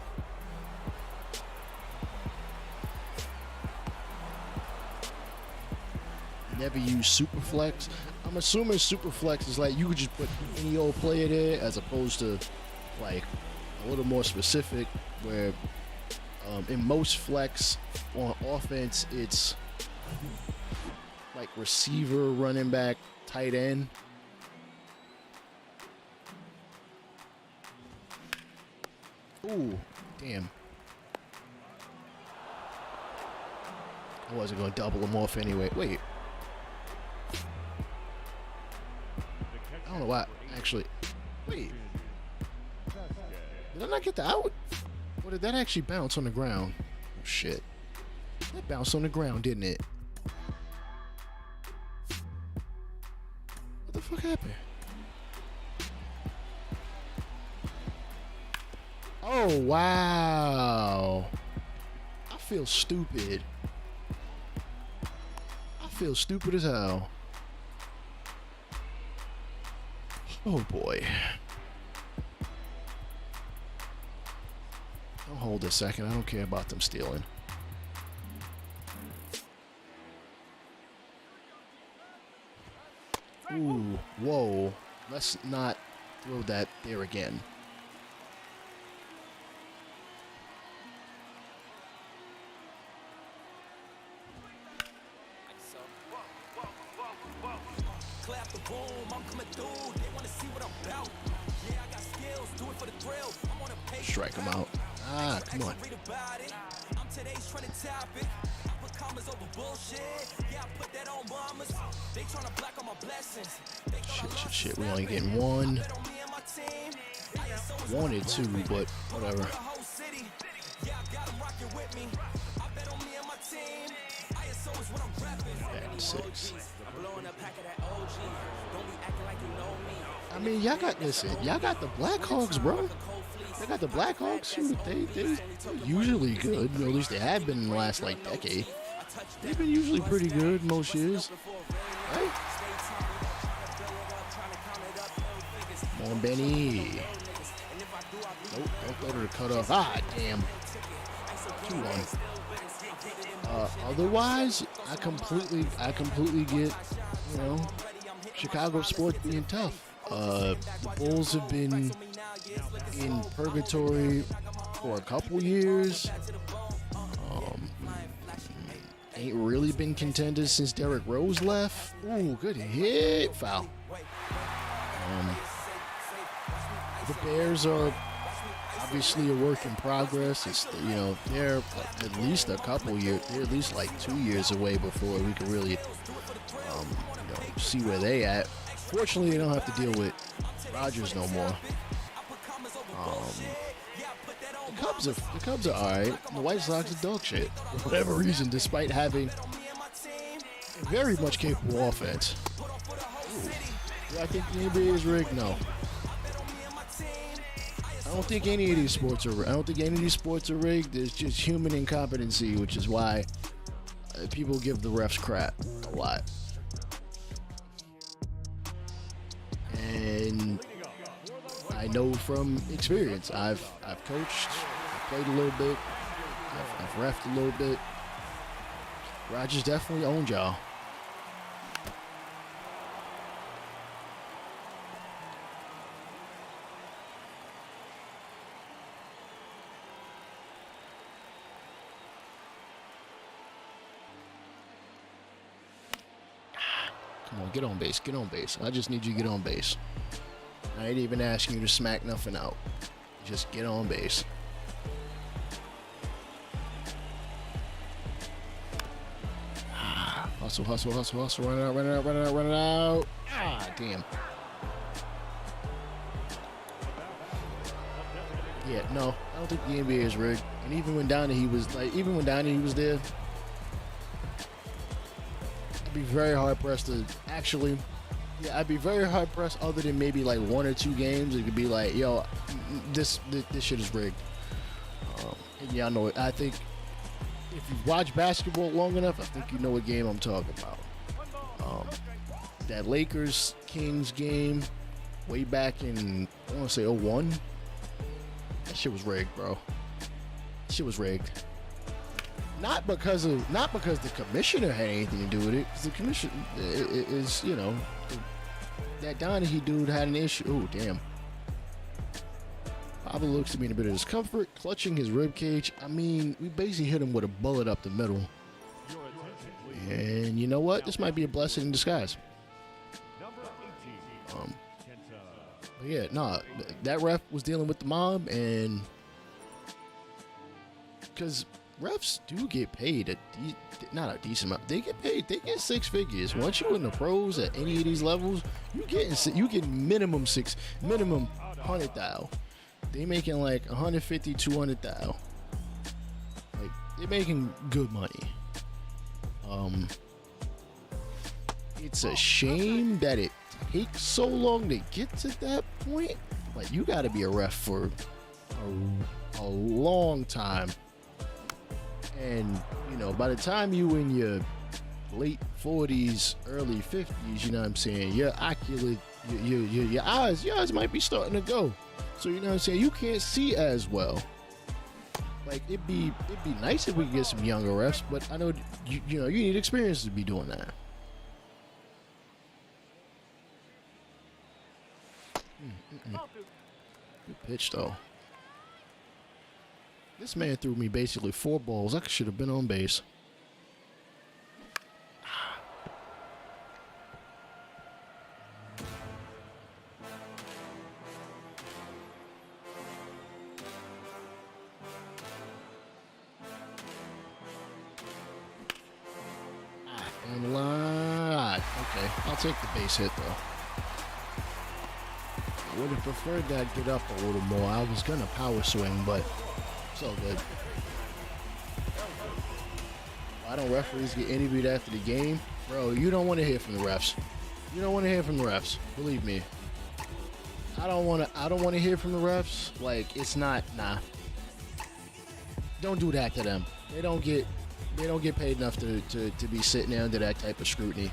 Never use Superflex. I'm assuming Superflex is like you could just put any old player there, as opposed to like a little more specific, where in most flex on offense it's like receiver, running back, tight end. Ooh, damn. I wasn't going to double them off anyway. Wait. I don't know why. Actually, wait. Did I not get the out? Or did that actually bounce on the ground? Oh, shit. That bounced on the ground, didn't it? What the fuck happened? Oh, wow. I feel stupid. I feel stupid as hell. Oh, boy. Don't hold a second. I don't care about them stealing. Ooh, whoa. Let's not throw that there again. Strike him out. Ah, come on. Shit. We only getting one. Wanted two, but whatever. Back to 6. I mean, y'all got the Blackhawks, bro. They got the Blackhawks. They're usually good. Or at least they have been in the last, like, decade. They've been usually pretty good most years. Right? Come on, Benny. Nope, don't go to the cutoff. Ah, damn. 2-1. Otherwise, I completely get, Chicago sports being tough. The Bulls have been in purgatory for a couple years. Ain't really been contenders since Derrick Rose left. Ooh, good hit. Foul. The Bears are obviously a work in progress. It's, they're at least a couple years. They're at least like 2 years away before we can really, see where they at. Fortunately, they don't have to deal with Rodgers no more. The Cubs are all right. The White Sox are dog shit for whatever reason, despite having a very much capable offense. Ooh. Do I think the NBA is rigged? No. I don't think any of these sports are rigged. It's just human incompetency, which is why people give the refs crap a lot. And I know from experience. I've coached, I've played a little bit, I've reffed a little bit. Rodgers definitely owned y'all. Come on, get on base, get on base. I just need you to get on base. I ain't even asking you to smack nothing out. Just get on base. Hustle, hustle, hustle, hustle. Run it out, run it out, run it out, run it out. Ah, damn. Yeah, no, I don't think the NBA is rigged. And even when Donnie was there, I'd be very hard pressed to actually. Yeah, I'd be very hard pressed. Other than maybe like 1 or 2 games, it could be like, yo, this shit is rigged. And y'all know it. I think if you watch basketball long enough, I think you know what game I'm talking about. That Lakers Kings game, way back in I want to say 01. That shit was rigged, bro. That shit was rigged. Not because the commissioner had anything to do with it. Because the commissioner is, that Donahue dude had an issue. Oh, damn. Pablo looks to be in a bit of discomfort, clutching his rib cage. I mean, we basically hit him with a bullet up the middle. And you know what? This might be a blessing in disguise. But yeah, nah, that ref was dealing with the mob, and because refs do get paid not a decent amount. They get paid. They get 6 figures. Once you're in the pros at any of these levels, you get minimum 100,000. They making like 150, 200,000. Like they're making good money. It's a shame that it takes so long to get to that point. Like, you got to be a ref for a long time. And, you know, by the time you in your late 40s, early 50s, you know what I'm saying, your ocular, your eyes might be starting to go. So, you know what I'm saying, you can't see as well. Like, it'd be nice if we could get some younger refs, but I know, you know, you need experience to be doing that. Good pitch, though. This man threw me basically 4 balls. I should have been on base. And line. Okay, I'll take the base hit, though. I would have preferred that get up a little more. I was gonna power swing, but it's all good. Why don't referees get interviewed after the game? Bro, you don't want to hear from the refs. You don't want to hear from the refs. Believe me. I don't want to hear from the refs. Like, it's not, nah. Don't do that to them. They don't get paid enough to be sitting there under that type of scrutiny.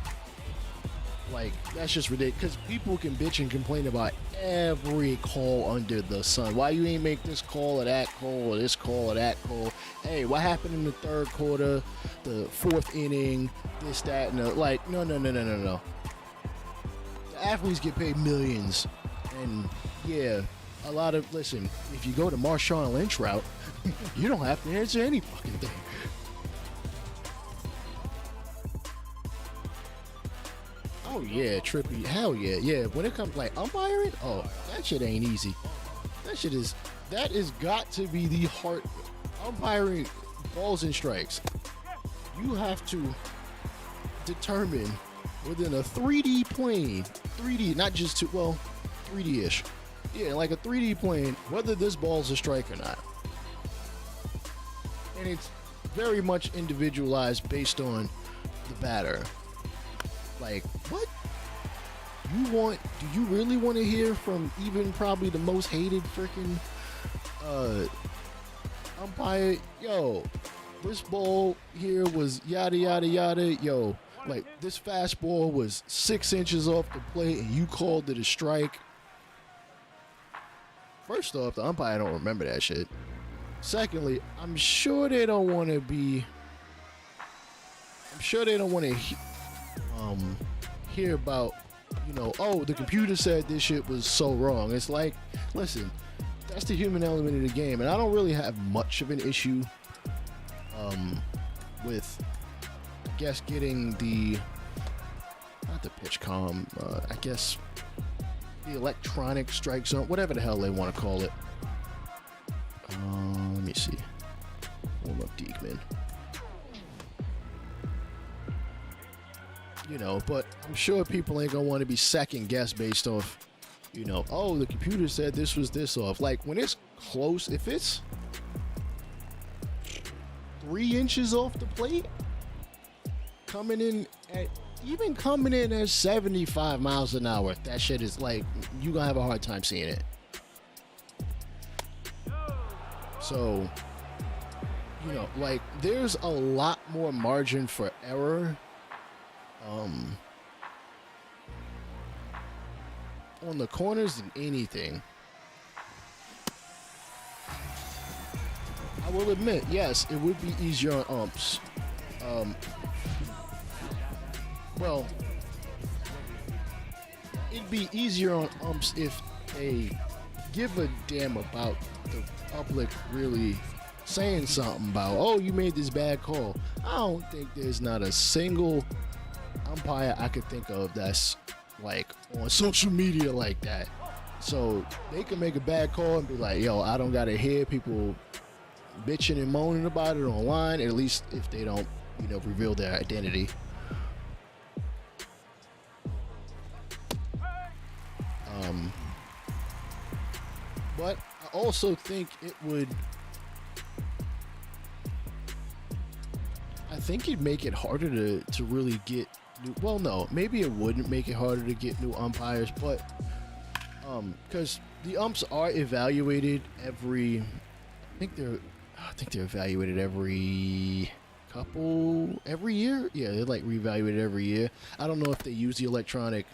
Like, that's just ridiculous. Because people can bitch and complain about every call under the sun. Why you ain't make this call or that call or this call or that call? Hey, what happened in the 3rd quarter, the 4th inning, this, that, and the, like, no. The athletes get paid millions. And, yeah, a lot of, listen, if you go the Marshawn Lynch route, you don't have to answer any fucking thing. Oh yeah, trippy. Hell yeah, yeah. When it comes like umpiring, oh, that shit ain't easy. That is got to be the heart. Umpiring balls and strikes. You have to determine within a 3D plane, 3D, not just 3D-ish. Yeah, like a 3D plane, whether this ball's a strike or not. And it's very much individualized based on the batter. Like, what? Do you really want to hear from even probably the most hated freaking umpire? Yo, this ball here was yada yada yada. Yo, like, this fastball was 6 inches off the plate and you called it a strike. First off, the umpire don't remember that shit. Secondly, I'm sure they don't want to hear about, you know, oh, the computer said this shit was so wrong. It's like, listen, that's the human element of the game, and I don't really have much of an issue with, I guess, getting not the pitch calm, I guess the electronic strike zone, whatever the hell they want to call it. Let me see. Warm up Diekman. You know, but I'm sure people ain't gonna want to be second guessed based off, you know, oh, the computer said this was this off. Like, when it's close, if it's 3 inches off the plate, coming in at 75 miles an hour, that shit is like, you gonna have a hard time seeing it. So, you know, like, there's a lot more margin for error on the corners than anything. I will admit, yes, it would be easier on umps. Well, it'd be easier on umps if they give a damn about the public really saying something about, oh, you made this bad call. I don't think there's not a single umpire I could think of that's like on social media like that. So they can make a bad call and be like, yo, I don't gotta hear people bitching and moaning about it online, at least if they don't, you know, reveal their identity. But I also think think it'd make it harder to really get new. Well, no, maybe it wouldn't make it harder to get new umpires, but because the umps are evaluated every. I think they're evaluated every year. Yeah, they're like reevaluated every year. I don't know if they use the electronic,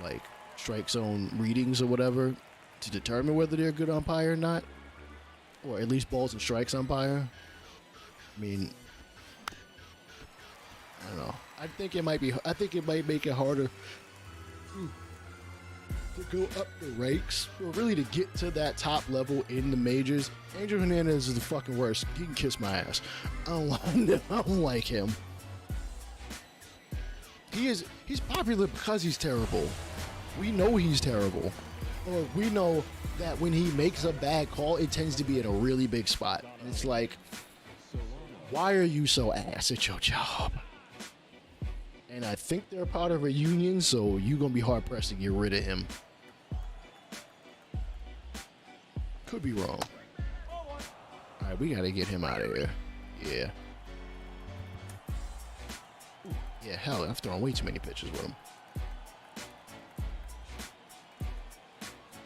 like strike zone readings or whatever to determine whether they're a good umpire or not, or at least balls and strikes umpire. I mean, I don't know. I think it might make it harder to go up the ranks, or really to get to that top level in the majors. Angel Hernandez is the fucking worst. He can kiss my ass. I don't like him. He's popular because he's terrible. We know he's terrible. Or we know that when he makes a bad call, it tends to be at a really big spot. And it's like, why are you so ass at your job? And I think they're part of a union, so you're going to be hard-pressed to get rid of him. Could be wrong. All right, we got to get him out of here. Yeah. Ooh, yeah, hell, I've thrown way too many pitches with him.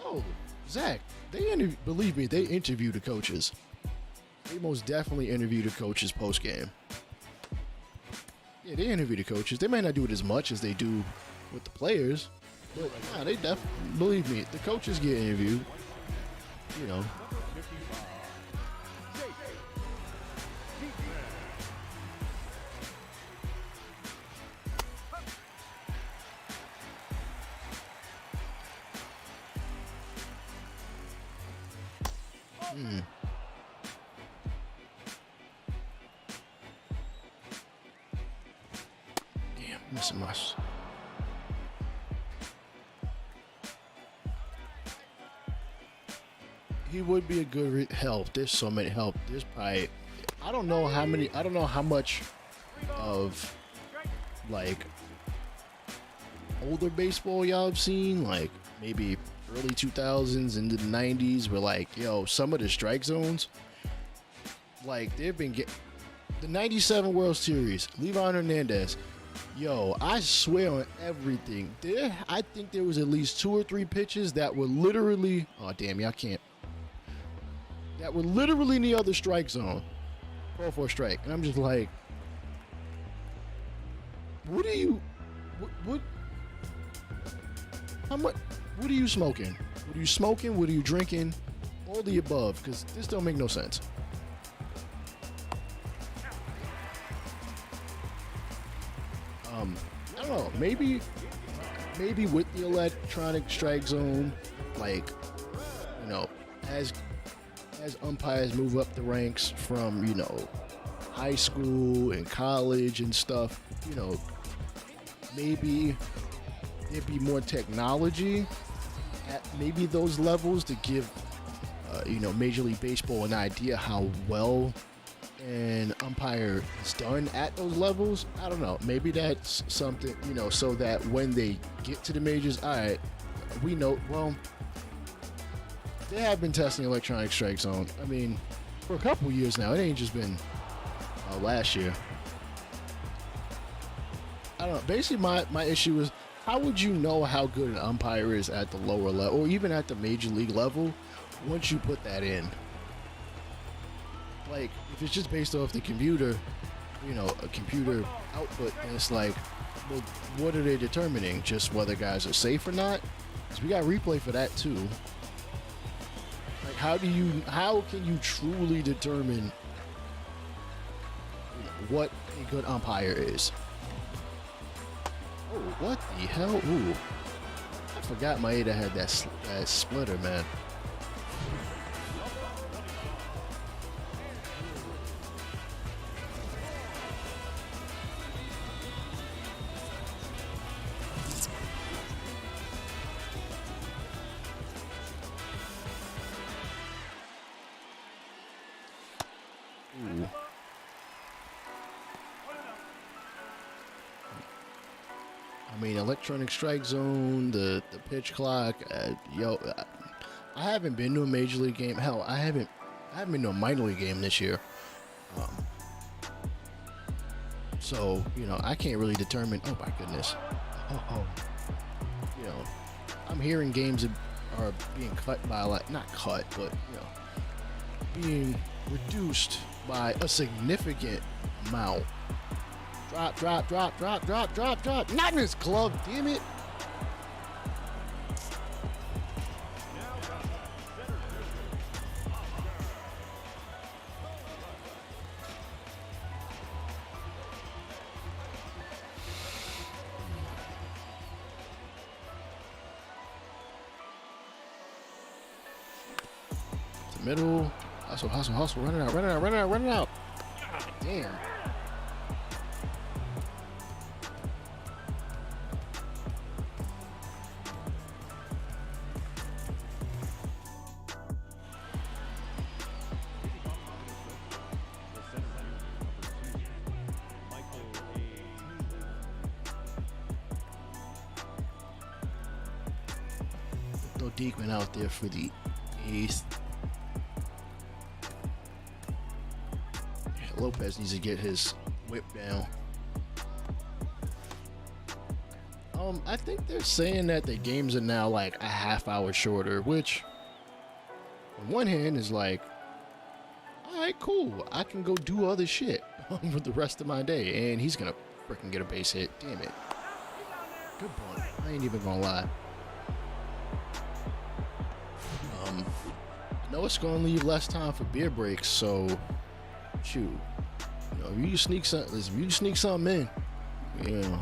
Oh, Zach, believe me, they interview the coaches. They most definitely interview the coaches post-game. Yeah, they interview the coaches. They might not do it as much as they do with the players, but nah, they definitely, believe me, the coaches get interviewed. You know. Damn, missing my. He would be a good help. There's so many help. There's probably, I don't know how much of like older baseball y'all have seen, like maybe early 2000s into the 90s, where like, yo, some of the strike zones, like they've been the 97 World Series, Levon Hernandez, yo, I swear on everything, I think there was at least 2 or 3 pitches that were literally, oh damn, y'all can't, that were literally in the other strike zone. 4-4 strike. And I'm just like, what are you smoking? What are you smoking? What are you drinking? All the above, because this don't make no sense. I don't know, maybe with the electronic strike zone, like, you know, as umpires move up the ranks from, you know, high school and college and stuff, you know, maybe there'd be more technology at maybe those levels to give, you know, Major League Baseball an idea how well an umpire is done at those levels. I don't know. Maybe that's something, you know, so that when they get to the majors, all right, we know, well, they have been testing electronic strike zone. I mean, for a couple years now. It ain't just been last year. I don't know. Basically, my issue is, how would you know how good an umpire is at the lower level, or even at the major league level, once you put that in? Like, if it's just based off the computer, you know, a computer output, and it's like, well, what are they determining? Just whether guys are safe or not? Because we got replay for that too. Like, how can you truly determine what a good umpire is? Oh, what the hell? Ooh, I forgot Maeda had that splitter, man. Ooh. I mean, electronic strike zone, the pitch clock. I haven't been to a major league game. Hell, I haven't been to a minor league game this year. So, you know, I can't really determine. Oh my goodness. Oh. You know, I'm hearing games are being cut by not cut, but you know, being reduced by a significant amount. Drop. Not in his glove, damn it. Middle, hustle, run it out. God damn. Throw Diekman out there for the 8th. Lopez needs to get his whip down. I think they're saying that the games are now like a half hour shorter, which on one hand is like, all right, cool. I can go do other shit for the rest of my day, and he's gonna freaking get a base hit. Damn it. Good bunt. I ain't even gonna lie. No, it's gonna leave less time for beer breaks, so shoot. You know, if you sneak something in, you know,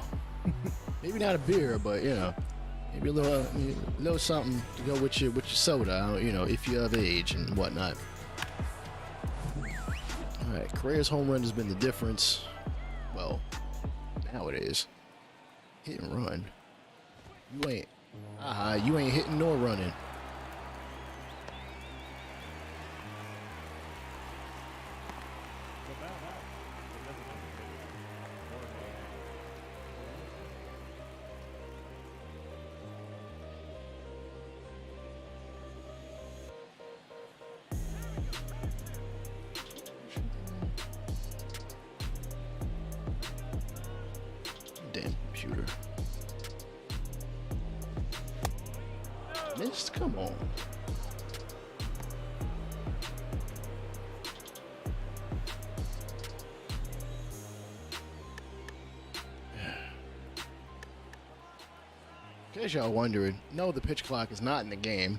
maybe not a beer, but you know, maybe a little something to go with your soda. You know, if you're of age and whatnot. All right, Correa's home run has been the difference. Well, now it is. Hit and run. You ain't hitting nor running. Damn computer. Missed? Come on. In case y'all wondering, no, the pitch clock is not in the game.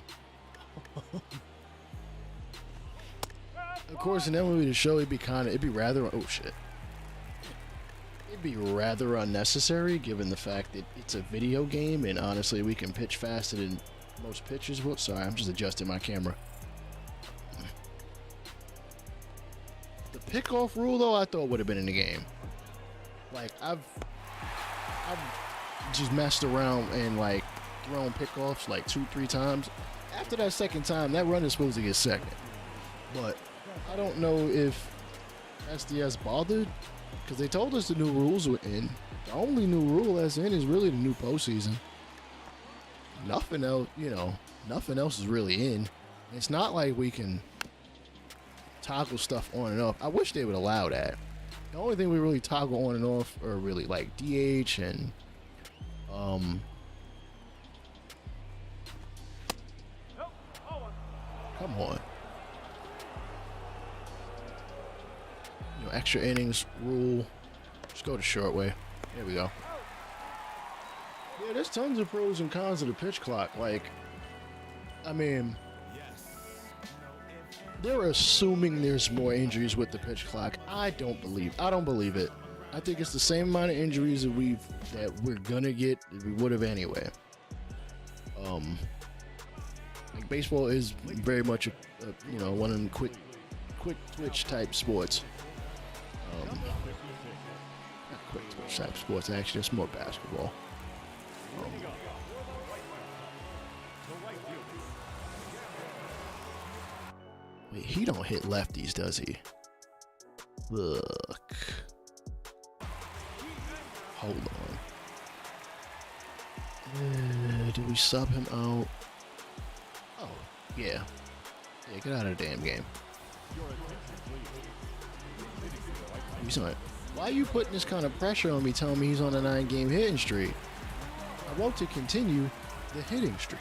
Of course, in MLB the Show, it'd be rather unnecessary given the fact that it's a video game, and honestly, we can pitch faster than most pitchers. Whoops, sorry, I'm just adjusting my camera. The pickoff rule, though, I thought would have been in the game. Like, I've just messed around and like thrown pickoffs like 2-3 times. After that second time, that run is supposed to get second. But I don't know if SDS bothered, because they told us the new rules were in. The only new rule that's in is really the new postseason. Nothing else, nothing else is really in. It's not like we can toggle stuff on and off. I wish they would allow that. The only thing we really toggle on and off are really like DH and come on. Extra innings rule. Just go the short way. There we go. Yeah, there's tons of pros and cons of the pitch clock. Like, I mean, they're assuming there's more injuries with the pitch clock. I don't believe it. I think it's the same amount of injuries that we're gonna get that we would have anyway. Like baseball is very much one of them quick twitch type sports. Not quick twitch type sports, actually. It's more basketball. Wait, he don't hit lefties, does he? Look. Hold on. Do we sub him out? Oh, yeah. Yeah, get out of the damn game. He's not. Why are you putting this kind of pressure on me telling me he's on a 9-game hitting streak? I want to continue the hitting streak.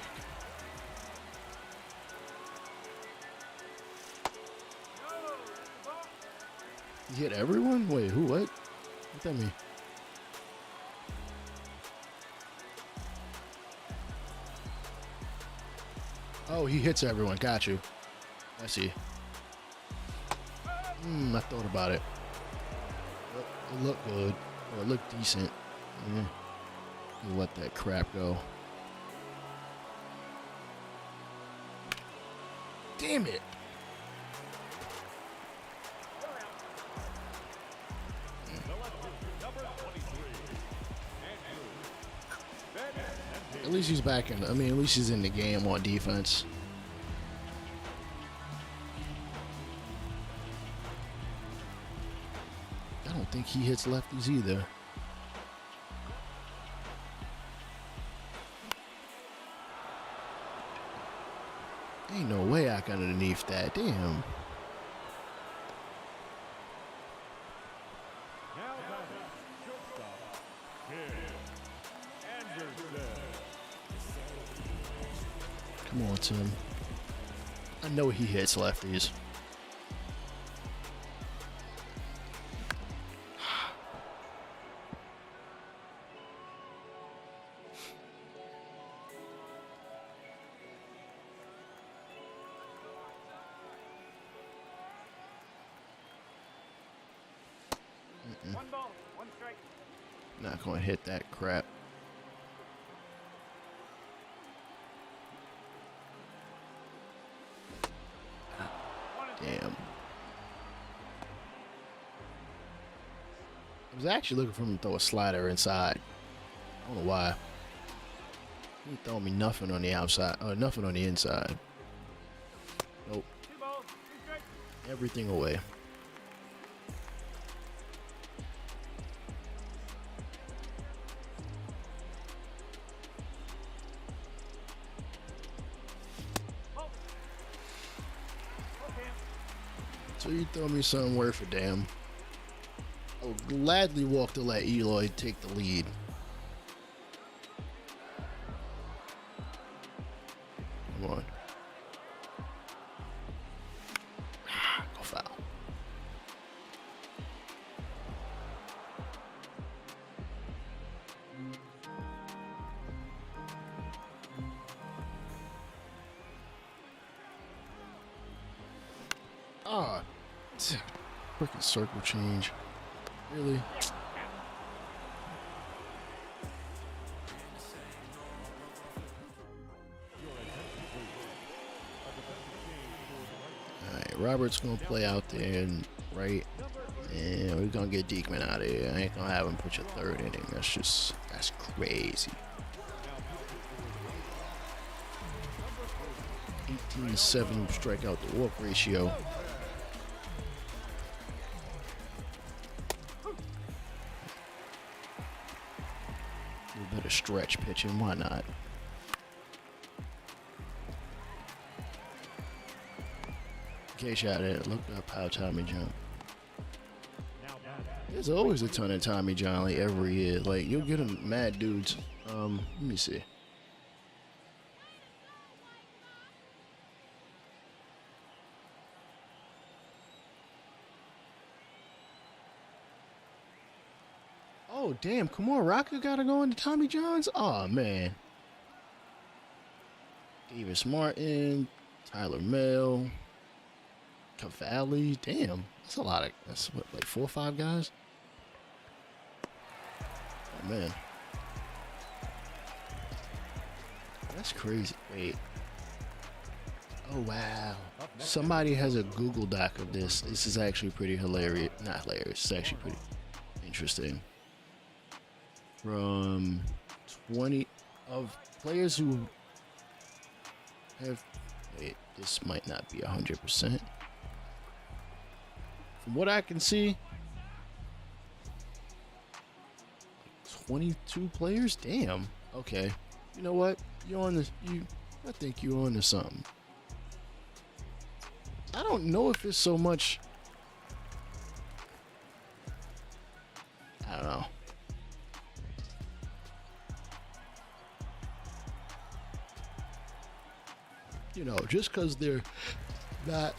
He hit everyone? Wait, who, what? What that mean? Oh, he hits everyone. Got you. I see. I thought about it. It looked good. Or it looked decent. You let that crap go. Damn it. At least he's back in. At least he's in the game on defense. I don't think he hits lefties either. Ain't no way I got underneath that. Damn. Come on, Tim. I know he hits lefties. One ball, one strike. Not gonna hit that crap. Damn. I was actually looking for him to throw a slider inside. I don't know why. He throwing me nothing on the outside, nothing on the inside. Nope. 2 balls, 2 strikes. Everything away. So you throw me something worth a damn. I would gladly walk to let Eloy take the lead. Come on. Go foul. Ah. Freaking circle change. Really? Alright, Robert's gonna play out there and right. And we're gonna get Diekman out of here. I ain't gonna have him put your 3rd inning. That's crazy. 18-7 strikeout to walk ratio. A bit of stretch pitching, why not? In case y'all didn't look up how Tommy John. There's always a ton of Tommy John like every year. Like you'll get them mad dudes. Let me see. Oh, damn. Come on, Rocker gotta go into Tommy John's? Oh, man. Davis Martin, Tyler Mell, Cavalli. Damn. That's a lot of, that's what, like 4 or 5 guys? Oh, man. That's crazy. Wait. Oh, wow. Somebody has a Google Doc of this. This is actually pretty hilarious. Not hilarious. It's actually pretty interesting. From 20 of players who have, wait, this might not be 100%. From what I can see, 22 players? Damn. Okay. You know what? You're on this, I think you're on to something. I don't know if it's so much. I don't know. You know, just because they're not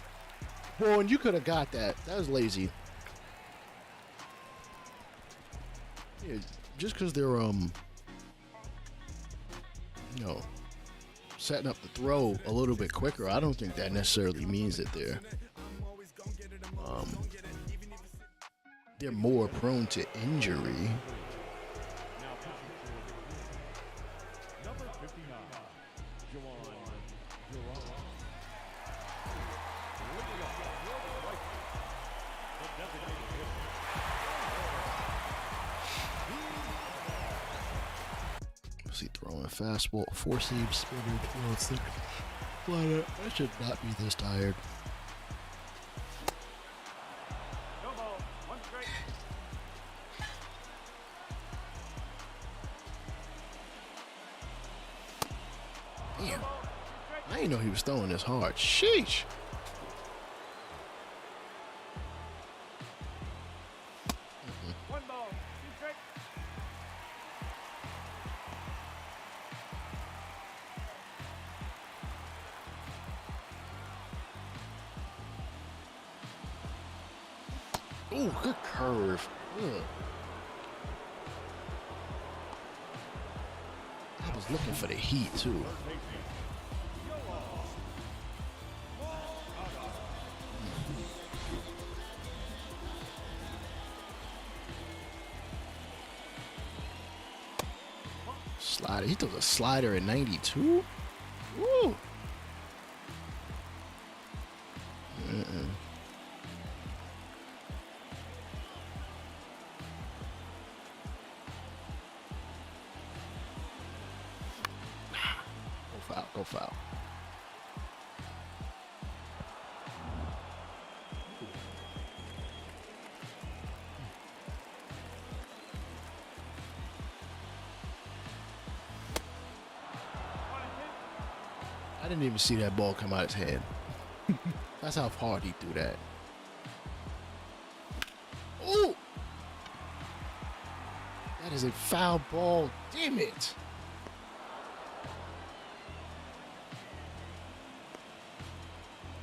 born, you could have got that. That was lazy. Yeah, just because they're you know, setting up the throw a little bit quicker, I don't think that necessarily means that they're more prone to injury. See, throwing a fastball, 4-seam spinner. Well, it's the lineup. I should not be this tired. No ball, one strike. Damn. I didn't know he was throwing this hard. Sheesh. One ball, two strikes. Ooh, good curve. Ugh. I was looking for the heat, too. Slider. He threw a slider at 92? Woo! Go foul. I didn't even see that ball come out his hand. That's how hard he threw that. Ooh! That is a foul ball. Damn it.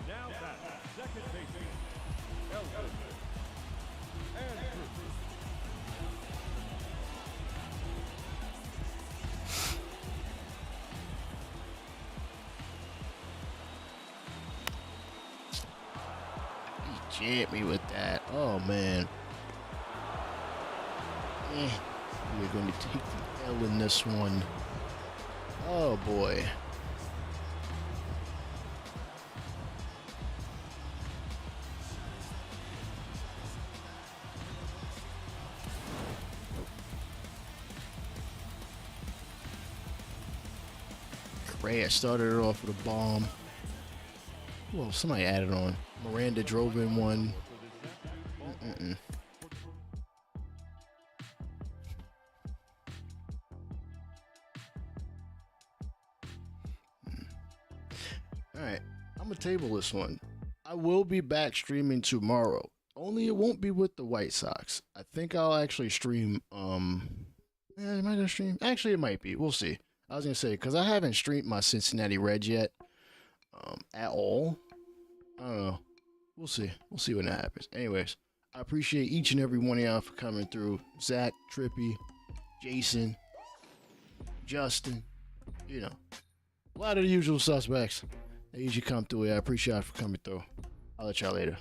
Now that second baseman, Eloy He jammed me with that. Oh, man. We're going to take the L in this one. Oh, boy. Crash started it off with a bomb. Well, somebody added on. Miranda drove in one. All right, I'm gonna table this one. I will be back streaming tomorrow. Only it won't be with the White Sox. I think I'll actually stream. Am I gonna stream? Actually, it might be. We'll see. I was gonna say because I haven't streamed my Cincinnati Reds yet, at all. I don't know. We'll see. We'll see when that happens. Anyways, I appreciate each and every one of y'all for coming through. Zach, Trippy, Jason, Justin. You know, a lot of the usual suspects. They usually come through. I appreciate y'all for coming through. I'll let y'all later.